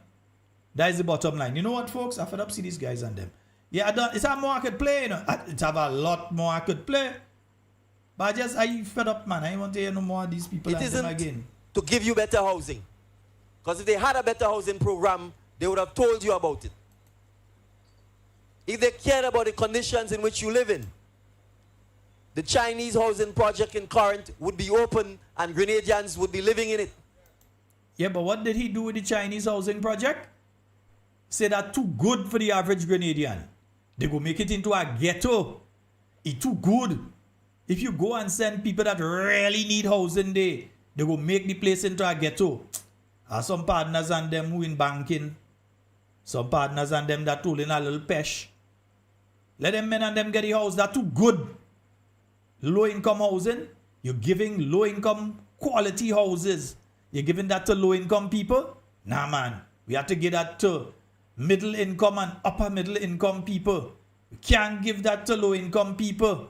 That is the bottom line. You know what, folks? I fed up see these guys and them. Yeah, it's a more I could play, you know. It's have a lot more I could play. But I fed up, man. I want to hear no more of these people and them again. To give you better housing. Because if they had a better housing program, they would have told you about it. If they cared about the conditions in which you live in, the Chinese housing project in Corinth would be open and Grenadians would be living in it. Yeah, but what did he do with the Chinese housing project? Say that too good for the average Grenadian. They go make it into a ghetto. It's too good. If you go and send people that really need housing there, they go make the place into a ghetto. Some partners and them who in banking. Some partners and them that told in a little pesh. Let them men and them get the house. That's too good. Low income housing. You're giving low income quality houses. You're giving that to low income people? Nah, man. We have to give that to middle income and upper middle income people. We can't give that to low income people.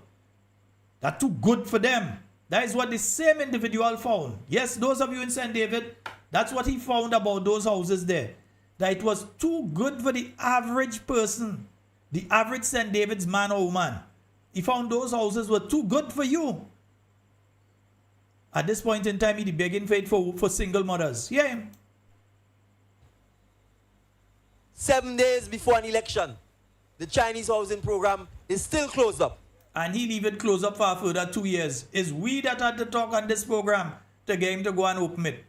That's too good for them. That is what the same individual found. Yes, those of you in St. David, that's what he found about those houses there. That it was too good for the average person. The average St. David's man or woman. He found those houses were too good for you. At this point in time, he's begging for it for single mothers. Yeah. 7 days before an election, the Chinese housing program is still closed up. And he'll even close up for a further 2 years. It's we that had to talk on this program to get him to go and open it.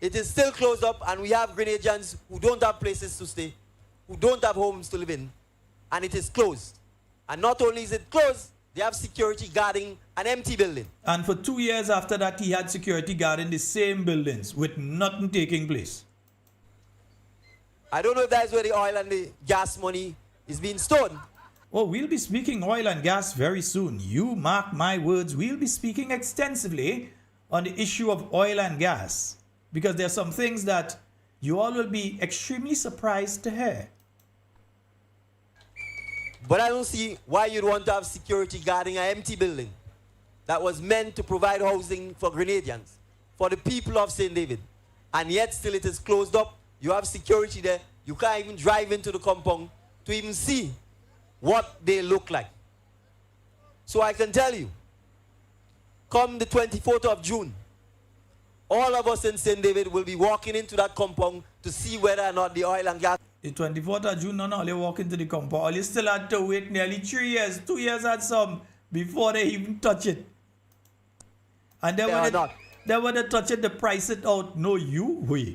It is still closed up, and we have Grenadians who don't have places to stay, who don't have homes to live in, and it is closed. And not only is it closed, they have security guarding an empty building. And for 2 years after that, he had security guarding the same buildings with nothing taking place. I don't know if that is where the oil and the gas money is being stored. Oh, we'll be speaking oil and gas very soon. You mark my words, we'll be speaking extensively on the issue of oil and gas. Because there are some things that you all will be extremely surprised to hear. But I don't see why you'd want to have security guarding an empty building that was meant to provide housing for Grenadians, for the people of St. David. And yet still it is closed up. You have security there. You can't even drive into the compound to even see what they look like. So I can tell you, come the 24th of June, all of us in St. David will be walking into that compound to see whether or not the oil and gas. The 24th of June, no, they walk into the compound. All you still had to wait nearly 3 years, 2 years and some, before they even touch it. And then when they touch it, they price it out. No, you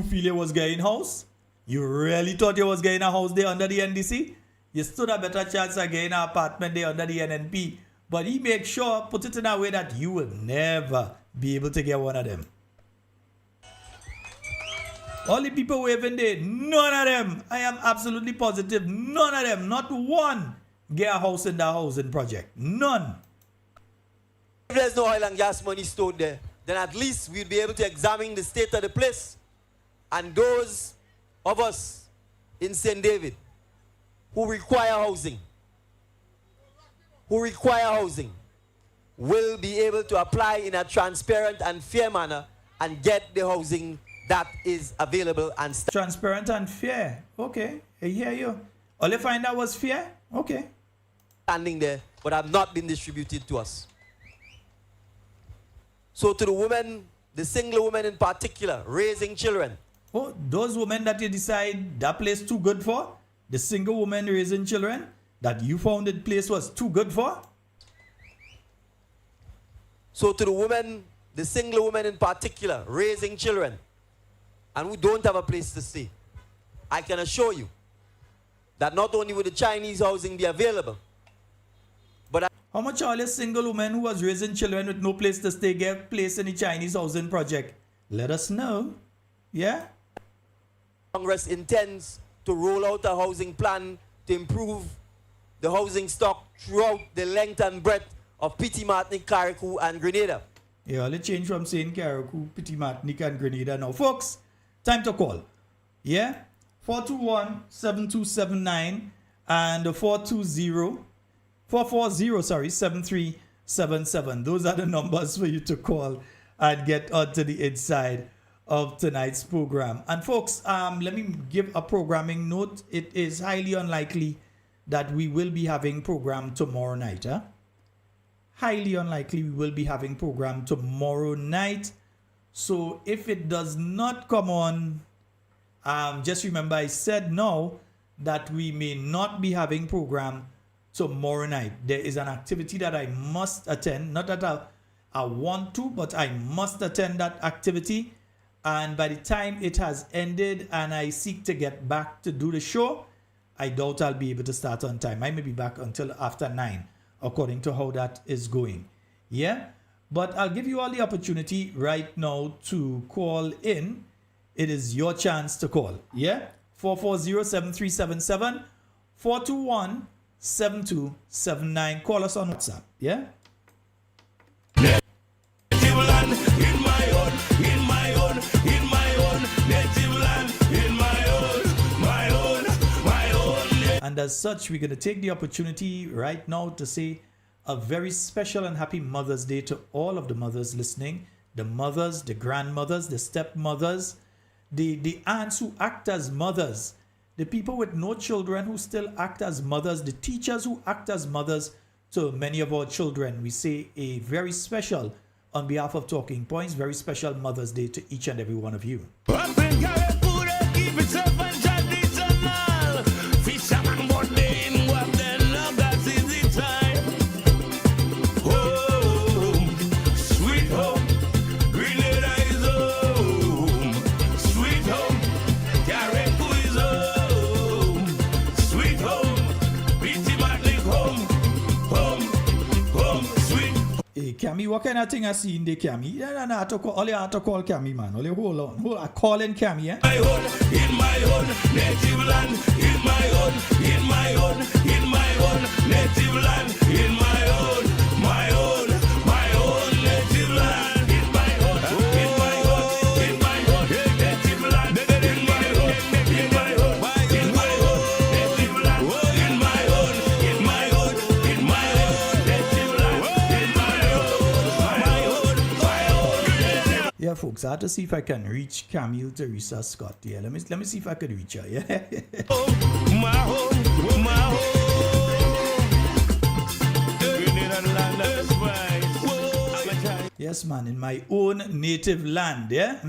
feel it was getting house? You really thought you was getting a house there under the NDC? You stood a better chance of getting an apartment there under the NNP. But he made sure, put it in a way that you will never be able to get one of them. All the people waving there, none of them, I am absolutely positive, none of them, not one, get a house in that housing project. None. If there's no oil and gas money stored there, then at least we'll be able to examine the state of the place. And those of us in St. David who require housing, will be able to apply in a transparent and fair manner and get the housing that is available and transparent and fair. Okay, I hear you. All you find out was fair? Okay. Standing there, but have not been distributed to us. So to the women, the single women in particular, raising children. Oh, those women that you decide that place too good for? The single woman raising children that you found the place was too good for? So to the women, the single women in particular, raising children, and who don't have a place to stay, I can assure you that not only will the Chinese housing be available, but how much all a single woman who was raising children with no place to stay get place in the Chinese housing project? Let us know. Yeah? Congress intends to roll out a housing plan to improve the housing stock throughout the length and breadth of Petite Martinique, Carriacou, and Grenada. Yeah, let's change from saying Carriacou, Petite Martinique, and Grenada now. Folks, time to call. Yeah? 421-7279 and 440-7377. Those are the numbers for you to call and get onto the inside of tonight's program. And folks, let me give a programming note. It is highly unlikely that we will be having program tomorrow night. Highly unlikely we will be having program tomorrow night. So if it does not come on, just remember I said no, that we may not be having program tomorrow night. There is an activity that I must attend. Not that I want to, but I must attend that activity. And by the time it has ended and I seek to get back to do the show, I doubt I'll be able to start on time. I may be back until after 9, according to how that is going. Yeah? But I'll give you all the opportunity right now to call in. It is your chance to call. Yeah? 440-7377, 421-7279. Call us on WhatsApp. Yeah? And as such, we're going to take the opportunity right now to say a very special and happy Mother's Day to all of the mothers listening. The mothers, the grandmothers, the stepmothers, the aunts who act as mothers, the people with no children who still act as mothers, the teachers who act as mothers to many of our children. We say a very special, on behalf of Talking Points, very special Mother's Day to each and every one of you. Cammy, what kind of thing I see in the Cammy? No, all you have to call Cammy, man. Only hold on. I call in Cammy, eh? In my own native land, in my own native land, in my own native land, in my own native land, in my own native land. Yeah, folks, I have to see if I can reach Camille Teresa Scott. Yeah, let me see if I could reach her. Yeah. My home, my home. Yes, man, in my own native land. Yeah.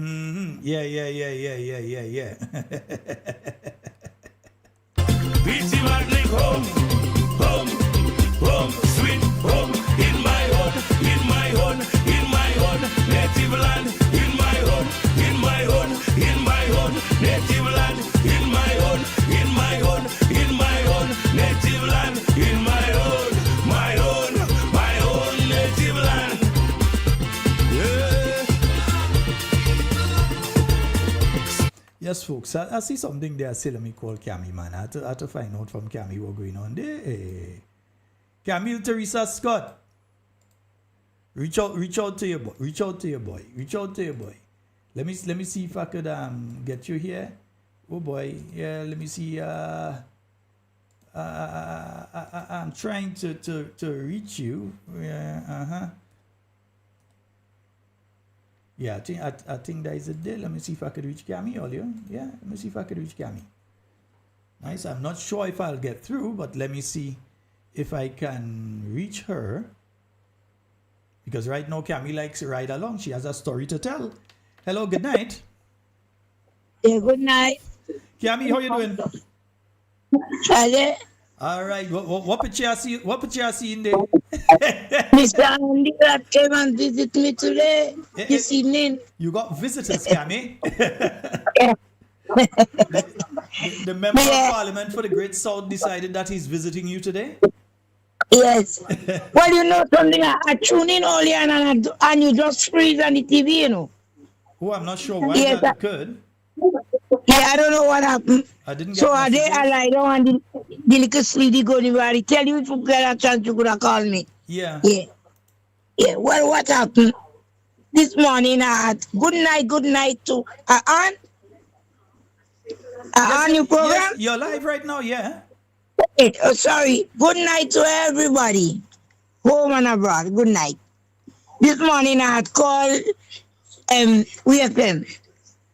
Yeah. Home, sweet home, in my own native land, in my own native land, in my own native land, in my own native land. Yeah. Yes, folks, I see something there. Say, let me call Cammy, man. I had to find out from Cammy what's going on there. Camille Teresa Scott. Reach out to your boy. Reach out to your boy. Let me see if I could get you here. Oh boy. Yeah, let me see. I'm trying to reach you. Yeah, Yeah, I think that is it there. Let me see if I could reach Cammy earlier. Yeah, let me see if I could reach Cammy. Nice. I'm not sure if I'll get through, but let me see if I can reach her. Because right now, Cammy likes to ride along. She has a story to tell. Hello, good night. Yeah, good night. Cammy, how you doing? Charlie. All right. What picture I see? What picture I see in there? Mr. Andy that came and visit me today, this evening. You got visitors, Cammy. the member of Parliament for the Great South decided that he's visiting you today? Yes. Well, you know something, I tune in earlier and you just freeze on the TV, you know. Oh, I'm not sure why that occurred. Yeah, I don't know what happened. I didn't get so I lie down and the little sleepy go anywhere. Tell you if you get a chance, you could have called me. Yeah. Yeah. Well, what happened? This morning I had good night to aunt. On your program? Yes, you're live right now, yeah. Oh, sorry. Good night to everybody. Home and abroad. Good night. This morning I had called WFM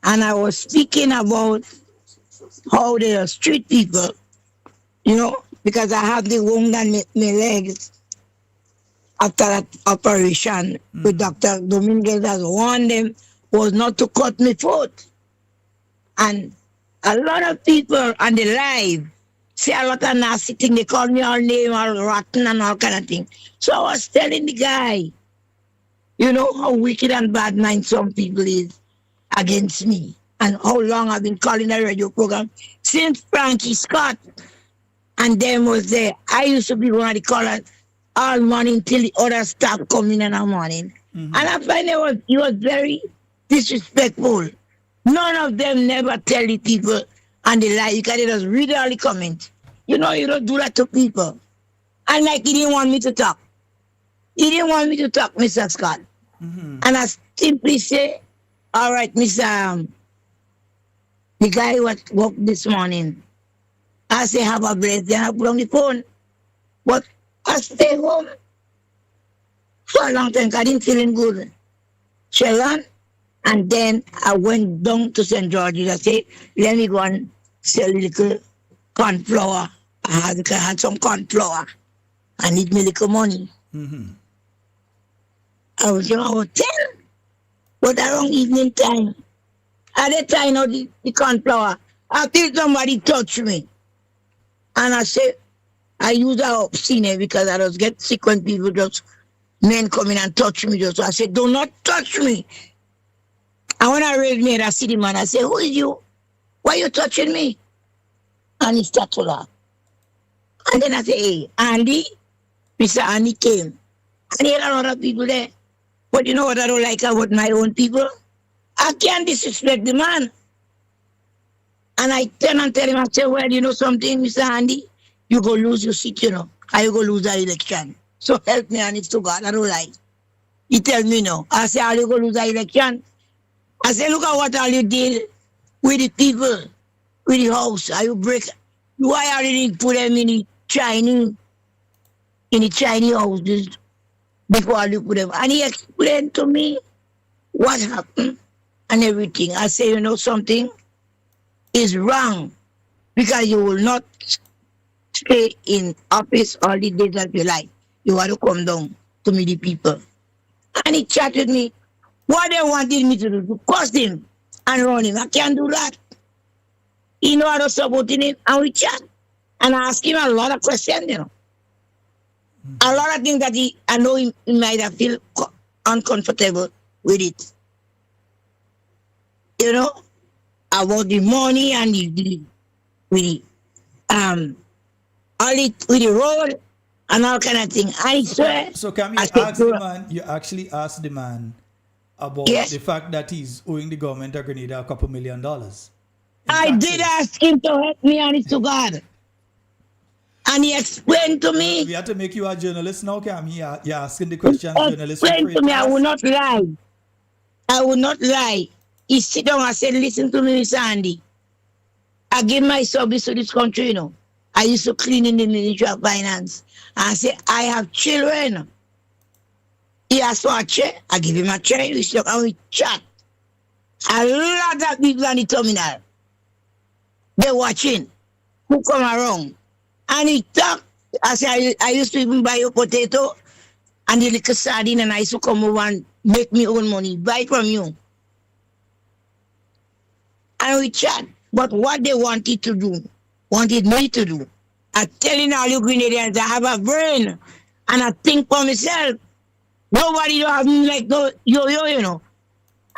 and I was speaking about how the street people, you know, because I have the wound on my legs after that operation with Dr. Dominguez has warned them was not to cut me foot. And a lot of people on the live say a lot of nasty things. They call me all name, all rotten and all kind of thing. So I was telling the guy, you know how wicked and bad mind some people is against me. And how long I've been calling the radio program since Frankie Scott and them was there. I used to be one of the callers all morning till the other staff coming in the morning. And I find he was very disrespectful. None of them never tell the people and they lie because they just read all the comments. You know, you don't do that to people. And like he didn't want me to talk. He didn't want me to talk, Mr. Scott. And I simply say, all right, Mr. The guy who woke this morning, I say, have a breath, then I put on the phone. But I stay home for a long time. I didn't feeling good. Sheldon, and then I went down to St. George's. I said, let me go and sell a little corn flour. I had some corn flour. I need me little money. I was in a hotel, but around evening time, at the time of the corn flour, I feel somebody touch me. And I said, I use a obscene because I just get sick when people just, men come in and touch me. So I said, do not touch me. And when I raised me, I see the man, I said, who is you? Why are you touching me? And he started to laugh. And then I said, hey, Andy, Mr. Andy came. And he had a lot of people there. But you know what I don't like about my own people? I can't disrespect the man. And I turn and tell him, I say, well, you know something, Mr. Andy? You go lose your seat, you know. Or you go lose the election. So help me, and it's to God, I don't like. He tell me no. I say, are you go lose the election? I say, look at what all you did with the people, with the house. Are you break? Why are you didn't put them in the Chinese houses before you put them? And he explained to me what happened and everything. I say, you know something? Is wrong because you will not stay in office all the days of your life. You want to come down to meet the people. And he chatted with me. What they wanted me to do, to curse him and run him. I can't do that. He know I was supporting him and we chat. And I ask him a lot of questions, you know. A lot of things that I know he might have feel uncomfortable with it. You know? About the money and with the road and all kind of thing. I swear. So can you ask the man? You actually asked the man about the fact that he's owing the government of Grenada $2 million. I did ask him to help me, and it's to God. And he explained to me. We have to make you a journalist now, Cam. You're asking the questions journalists. Explain to me. I will not lie. I will not lie. He sit down and said, listen to me, Mr. Andy. I give my service to this country, you know. I used to clean in the Ministry of Finance. And I said, I have children. He asked for a chair. I give him a chair. We sit and we chat. A lot of people on the terminal. They're watching. Who come around? And he talked. I said, I used to even buy a potato and the little sardine, and I used to come over and make me own money. Buy from you. And we chat. But what they wanted me to do, I'm telling all you Grenadians, I have a brain and I think for myself. Nobody don't have me like no yo-yo, you know.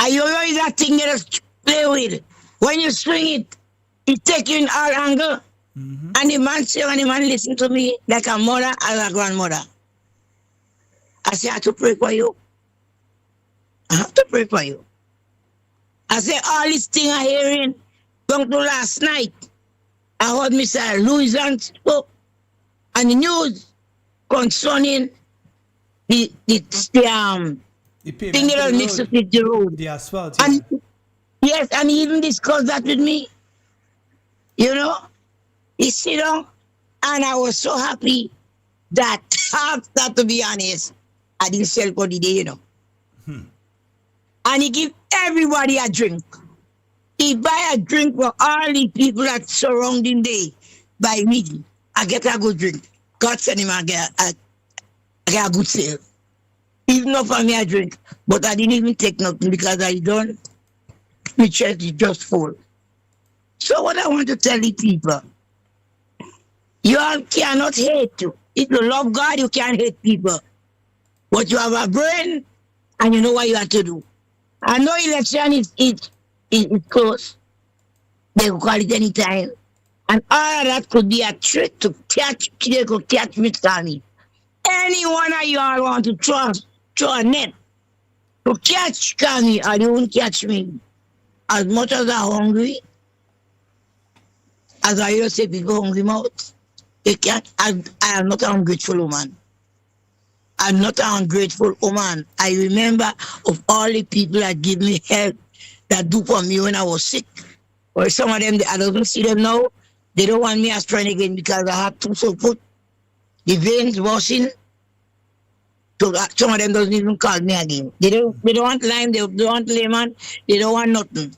A yo-yo is a thing that you play with. When you swing it, it take you in all angle. And the man say, when the man listen to me like a mother or a grandmother. I say, I have to pray for you. I have to pray for you. I say, all this thing I'm hearing, come to last night, I heard Mr. Louison spoke on the news concerning the thing that mixed up with the road. The asphalt. And, yes, and he even discussed that with me. You know, he sit down, and I was so happy that after, to be honest, I didn't sell for the day, you know. And he give everybody a drink. He buy a drink for all the people that surrounding day by me. I get a good drink. God send him I get a good sale. Even not for me a drink, but I didn't even take nothing because I don't. My chest is just full. So what I want to tell the people, you all cannot hate you. If you love God, you can't hate people. But you have a brain and you know what you have to do. I know election is close. They will call it any time. And all of that could be a trick to catch, they could catch Mr. Me. Any one of you all want to throw a net to catch Kami, or they won't catch me. As much as I'm hungry, as I used to say, people hungry mouth, they can't. I am not an ungrateful woman. I'm not an ungrateful woman. I remember of all the people that give me help, that do for me when I was sick. Or some of them, I don't see them now. They don't want me as trying again because I have to so put the veins washing. So some of them doesn't even call me again. They don't want lime, they don't want lemon, they don't want nothing.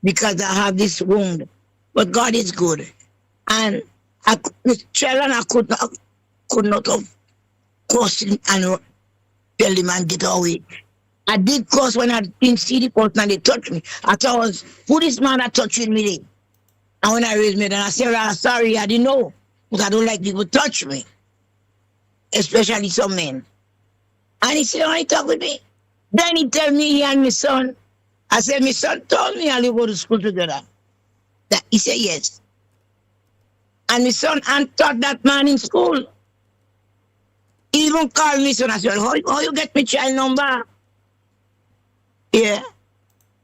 Because I have this wound. But God is good. And with children, I could not have crossed and tell the man get away. I did cross when I didn't see the person and they touched me. I thought it was, who this man that touching me there? And when I raised me, then I said, sorry, I didn't know. Because I don't like people touch me. Especially some men. And he said, he talk with me. Then he tell me he and my son. I said, my son told me I'll go to school together. That he said yes. And my son and taught that man in school. He even called me son. I said, how you get my child number? Yeah.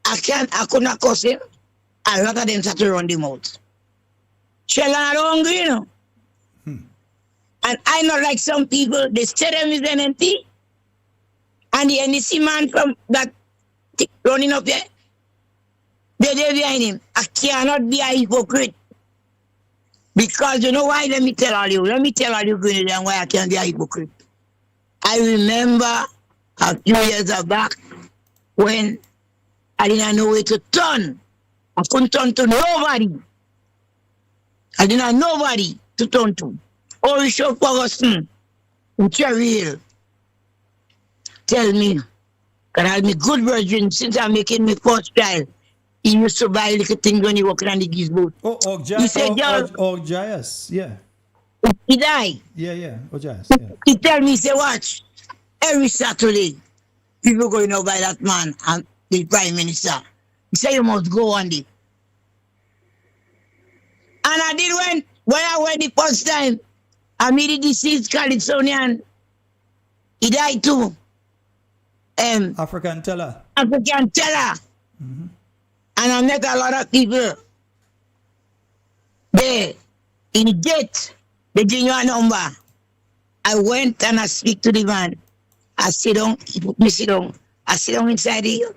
I could not cuss him. A lot of them start to run the mouth. Children are hungry, you know. And I not like some people, they say them is NNP. And the NDC man from that running up there, they're behind him. I cannot be a hypocrite. Because you know why? Let me tell all you, Grenadian, why I can't be a hypocrite. I remember a few years back when I didn't know where to turn. I couldn't turn to nobody. I didn't have nobody to turn to. Bishop Ferguson, Cherry Hill, tell me, can I have me good virgin since I'm making my first child. He used to buy little things when he walking on the gizmo. He said, Jayas, yeah. He died. Yeah, Jayas. Yeah. He tell me, he say, watch, every Saturday, people going out by that man and the Prime Minister. He said, you must go one day. And I did when I went the first time, I meet the deceased Calypsonian. He died too. African teller. Mm-hmm. And I met a lot of people there in the gate. They give you a number. I went and I speak to the man. I sit down, he put me sit down. I sit down inside here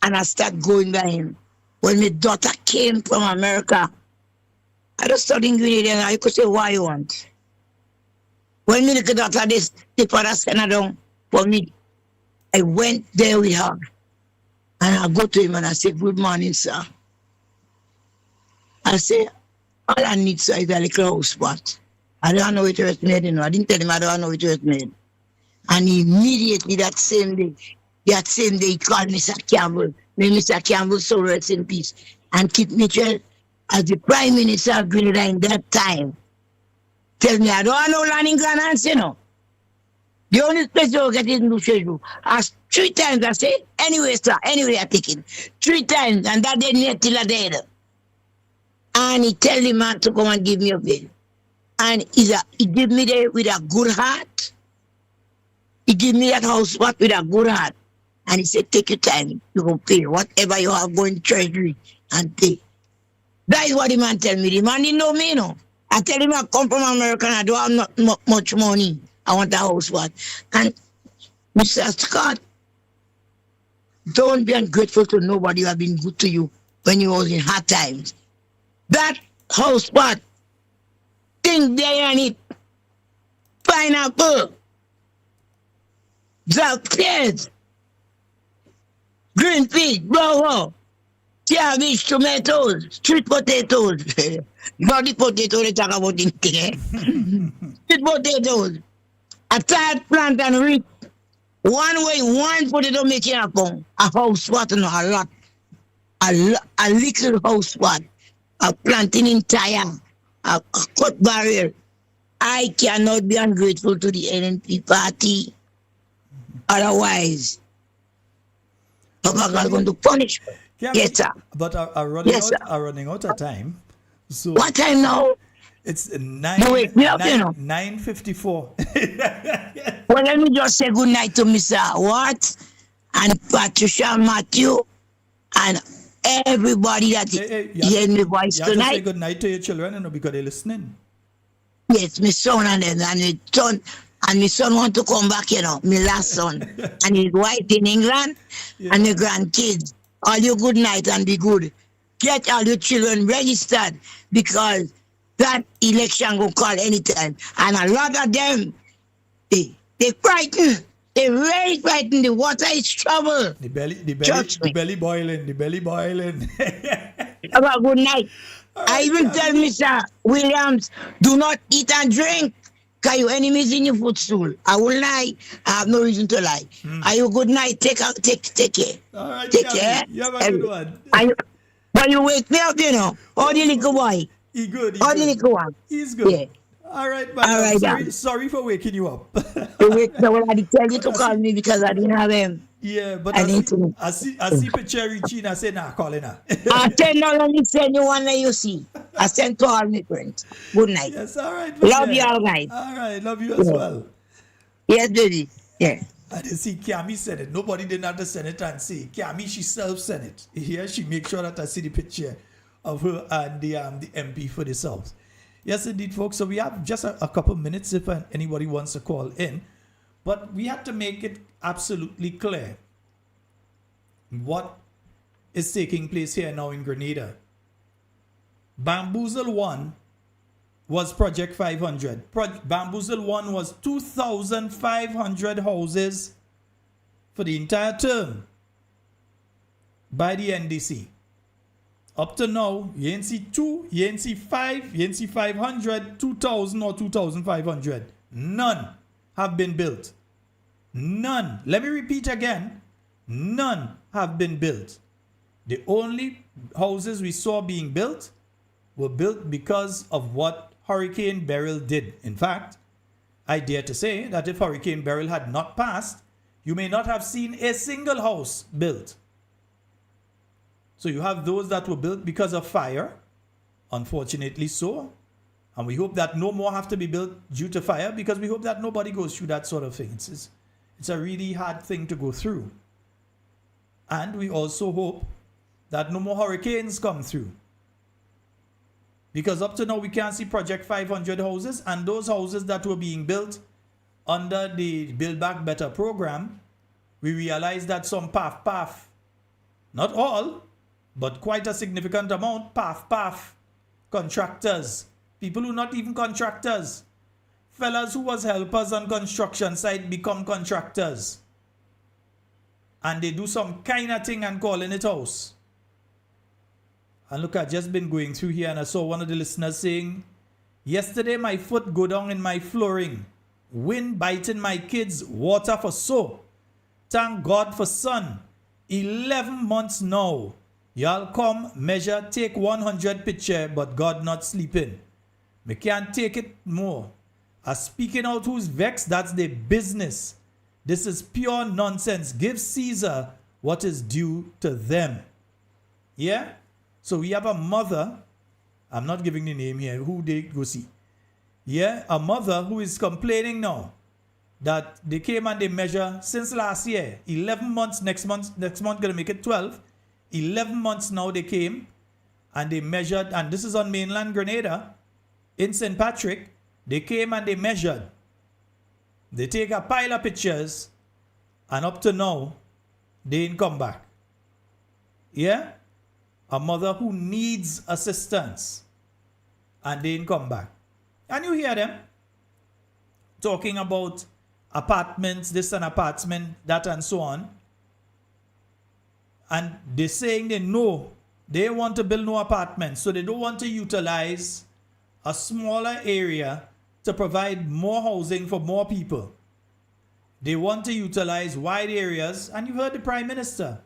and I start going by him. When my daughter came from America, I just studying Grenadian. I could say, why you want? When me look at daughter, the father sent her down for me. I went there with her. And I go to him and I say, good morning, sir. I say, all I need, sir, is a little house spot. I don't know which was made, you know. I didn't tell him I don't know which was made. And immediately that same day, he called Mr. Campbell. May Mr. Campbell so rest in peace. And Kit Mitchell, as the Prime Minister of Grenada in that time, tell me, I don't want no land in Grenada, you know. The only place you get is Lusheju. As 3 times I say, anyway, sir, anyway, I take it. 3 times, and that day near till I dead. And he tell the man to come and give me a bill. And he give me there with a good heart. He give me that house spot with a good heart. And he said, take your time, you can pay whatever you have going to treasury and pay. That is what the man tell me. The man didn't know me, no. I tell him I come from America and I don't have not much money. I want a house spot. And Mr. Scott, don't be ungrateful to nobody who have been good to you when you was in hard times. That house spot. Thing there on it. Pineapple. Jack pears. Green pig, bravo. Cabbage, tomatoes, sweet potatoes. Not the potato they talk about in thing, Sweet potatoes. A tired plant and root. One way, one potato make it happen. A house spot, no, a lot. A little house spot. A planting entire. A cut barrier. I cannot be ungrateful to the NNP party. Otherwise, Papa God going to punish me. Yes, sir. But are running out of time. So what time now? It's You wake me up, you know. 9:54. Well, let me just say good night to Mr. Watt and Patricia and Matthew and everybody that heard my voice You have to say tonight. good night to your children, you know, because they're listening. Yes, my son and my son want to come back, you know, my last son and his wife in England and the grandkids. All you good night and be good. Get all your children registered because that election will call anytime. And a lot of them, they frightened. They very frightened. The water is trouble. The belly boiling. Have a good night. I even tell Mr. Williams, do not eat and drink. Because your enemies in your footstool. I will lie. I have no reason to lie. Are you good night? Take care. All right, Take care. You have a good one. When you wake me up, you know, all the little boy. He good. All the little one. He's good. Yeah. All right, man. All right, sorry for waking you up. You wake me up. I tell you to call me because I didn't have him. Yeah, but I see picture reaching. I say, nah, calling her. I said, no, let me send you one that you see. I sent to all my friends. Good night. Yes, all right. Love you all night. All right, love you as well. Yes, baby. Yeah. I didn't see Kiami said it. Nobody didn't have to send it and say. Kiami, she self sent it. Here, she make sure that I see the picture of her and the MP for the South. Yes, indeed, folks. So we have just a couple minutes if anybody wants to call in. But we have to make it absolutely clear what is taking place here now in Grenada. Bamboozle 1 was Project 500. Bamboozle 1 was 2,500 houses for the entire term by the NDC. Up to now, you ain't see 2, you ain't see 5, you ain't see 500, 2,000 or 2,500. None have been built. None. Let me repeat again. None have been built. The only houses we saw being built were built because of what Hurricane Beryl did. In fact, I dare to say that if Hurricane Beryl had not passed, you may not have seen a single house built. So you have those that were built because of fire, unfortunately so. And we hope that no more have to be built due to fire because we hope that nobody goes through that sort of thing. It's a really hard thing to go through. And we also hope that no more hurricanes come through. Because up to now we can't see Project 500 houses, and those houses that were being built under the Build Back Better program, we realized that some PAF, not all, but quite a significant amount, PAF contractors, people who not even contractors, fellas who was helpers on construction site become contractors. And they do some kind of thing and calling it house. And look, I've just been going through here and I saw one of the listeners saying, yesterday my foot go down in my flooring, wind biting my kids, water for so. Thank God for sun. 11 months now. Y'all come, measure, take 100 picture, but God not sleeping. Me can't take it more. Speaking out who's vexed, that's their business. This is pure nonsense. Give Caesar what is due to them. Yeah? So we have a mother, I'm not giving the name here, who they go see. Yeah? A mother who is complaining now that they came and they measure since last year, 11 months, next month gonna make it 12. 11 months now they came and they measured, and this is on mainland Grenada, in St. Patrick, they came and they measured. They take a pile of pictures, and up to now, they ain't come back. Yeah? A mother who needs assistance. and they didn't come back. And you hear them talking about apartments, this and apartment, that and so on. And they're saying they want to build no apartments, so they don't want to utilize a smaller area to provide more housing for more people. They want to utilize wide areas, and you've heard the Prime Minister.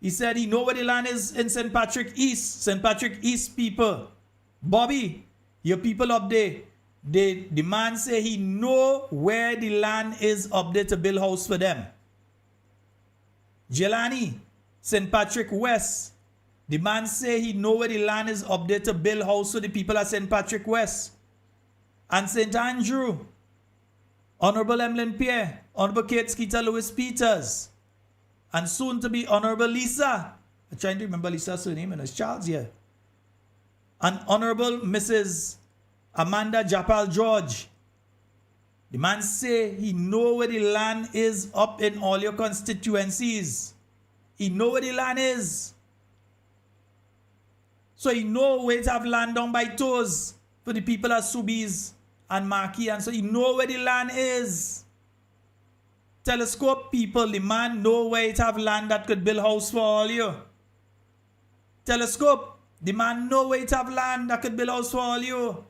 He said he know where the land is in St. Patrick East. St. Patrick East people. Bobby, your people up there, the man say he know where the land is up there to build house for them. Jelani, St. Patrick West, the man say he know where the land is up there to build house for the people at St. Patrick West. And St. Andrew, Honorable Emlyn Pierre, Honorable Kate Skeeter Lewis Peters, and soon to be Honorable Lisa. I'm trying to remember Lisa's surname, and it's Charles here. And Honorable Mrs. Amanda Japal George. The man say he know where the land is up in all your constituencies. He know where the land is. So he know where to have land down by toes for the people at Subies and Marquis, and so he know where the land is. Telescope people, the man know where to have land that could build house for all you. Telescope, the man know where to have land that could build house for all you.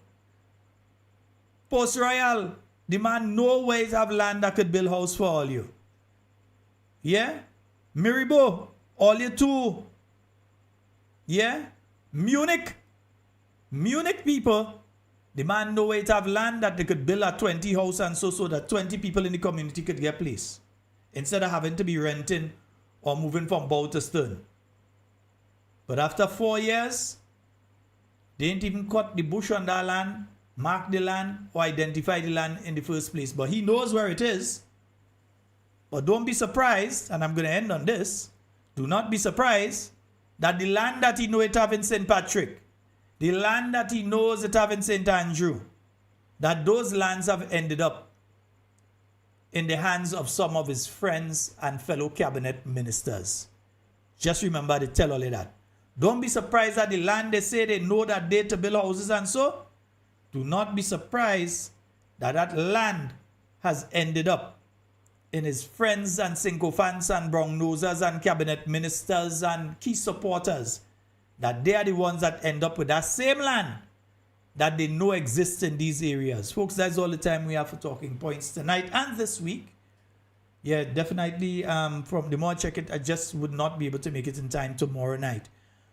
Post Royal, the man know where to have land that could build house for all you. Yeah? Miribo, all you too. Yeah? Munich people, the man know where to have land that they could build a 20 house and so that 20 people in the community could get place. Instead of having to be renting or moving from bow to stern. But after 4 years, they didn't even cut the bush on that land, mark the land, or identify the land in the first place. But he knows where it is. But don't be surprised, and I'm going to end on this. Do not be surprised that the land that he knows it have in St. Patrick, the land that he knows it have in St. Andrew, that those lands have ended up in the hands of some of his friends and fellow cabinet ministers. Just remember to tell all of that. Don't be surprised that the land they say they know that they to build houses and so. Do not be surprised that that land has ended up in his friends and sycophants and brown nosers and cabinet ministers and key supporters, that they are the ones that end up with that same land that they know exists in these areas. Folks, that's all the time we have for Talking Points tonight and this week. Yeah, definitely from the more I check it, I just would not be able to make it in time tomorrow night.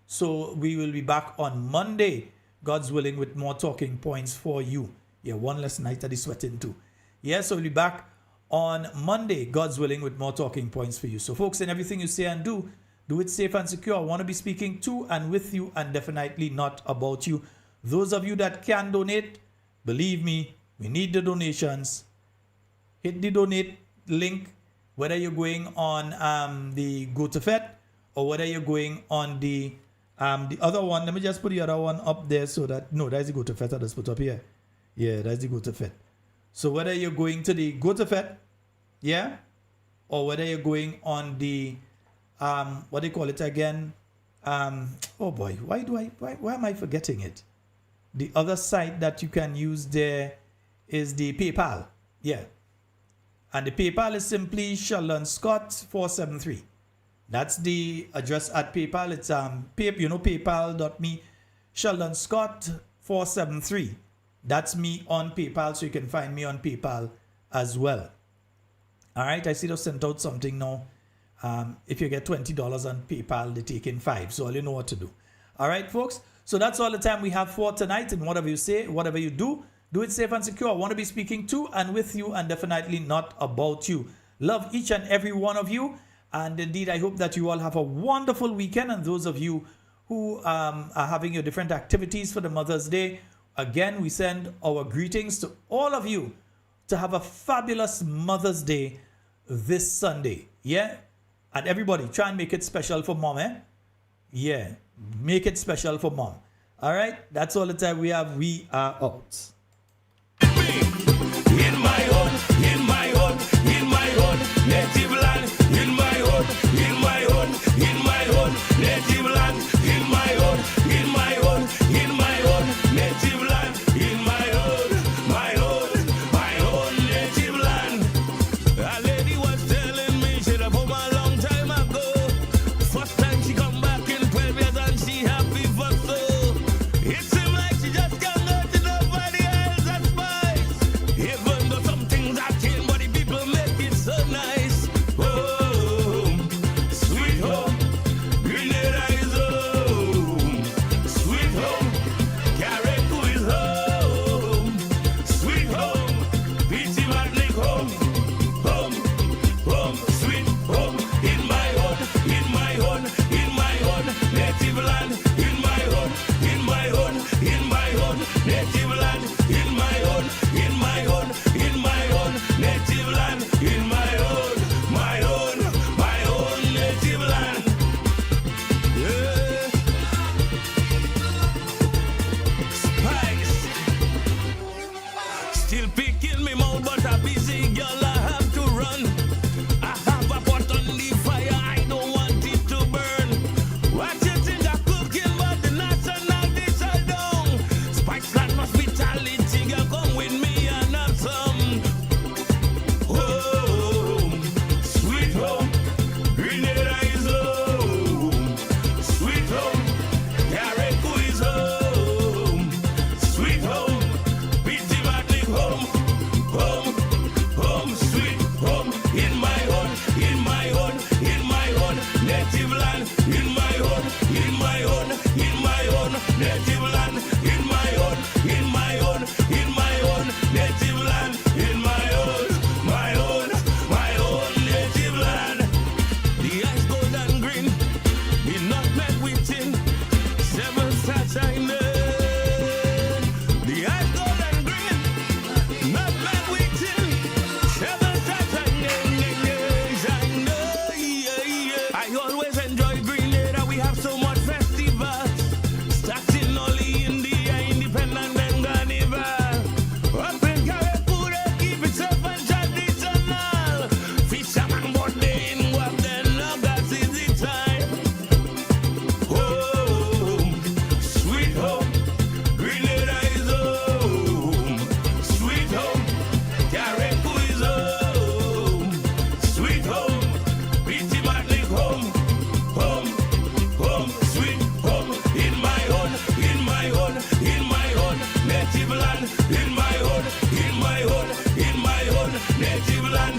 So we will be back on Monday, God's willing, with more Talking Points for you. Yeah, one less night that is sweating too. Yeah, so we'll be back on Monday, God's willing, with more Talking Points for you. So folks, in everything you say and do it safe and secure. I want to be speaking to and with you and definitely not about you. Those of you that can donate, believe me, we need the donations. Hit the donate link, whether you're going on the GoToFet or whether you're going on the other one. Let me just put the other one up there so that, no, that's the GoToFet I just put up here. Yeah, that's the GoToFet. So whether you're going to the GoToFet, yeah, or whether you're going on the what do you call it again? Oh boy, why am I forgetting it? The other site that you can use there is the PayPal. Yeah. And the PayPal is simply Sheldon Scott 473. That's the address at PayPal. It's paypal.me Sheldon Scott 473. That's me on PayPal, so you can find me on PayPal as well. All right, I see they've sent out something now. If you get $20 on PayPal, they take in 5. So you know what to do. All right, folks. So that's all the time we have for tonight. And whatever you say, whatever you do it safe and secure. I want to be speaking to and with you and definitely not about you. Love each and every one of you. And indeed, I hope that you all have a wonderful weekend. And those of you who are having your different activities for the Mother's Day, again, we send our greetings to all of you to have a fabulous Mother's Day this Sunday. Yeah? And everybody, try and make it special for mom, eh? Yeah, make it special for mom. All right? That's all the time we have. We are out. In my own native land. In my own native land. In my own native native land, in my own, in my own, in my own, native land, in my own, my own, my own native land. Yeah. Spice. Still picking me mouth, but a busy girl I have to run. I have a pot on the fire, I don't want it to burn. What you think I'm cooking, but the national dish I don't. Spice land hospitality, girl, come with me and have some. Home, sweet home, Grenada is home. Sweet home, Carriacou is home. Sweet home, Bitty Matlick home. Home, home, sweet home, in my own, in my own, in my own native land, in my own, in my own, in my own native land, in my own, in my own, in my own native land, in my own, my own, my own native land. The ice gold and green, the nutmeg with tin, 7 stars shining. The ice gold and green, nutmeg with tin, 7 stars shining. I always enjoy Grenada, we have so much festivals. Starting only in the independent and carnival. Up in Carriacou, they keep it safe and traditional. Fisherman boat day in Guam, then August is the time. Home, sweet home, Grenada is home. Sweet home, Carriacou is home. Sweet home, Bitty Matlick home. Home, home, sweet home, in my own, in my own, in my own native land, in my own, in my own, in my own native land,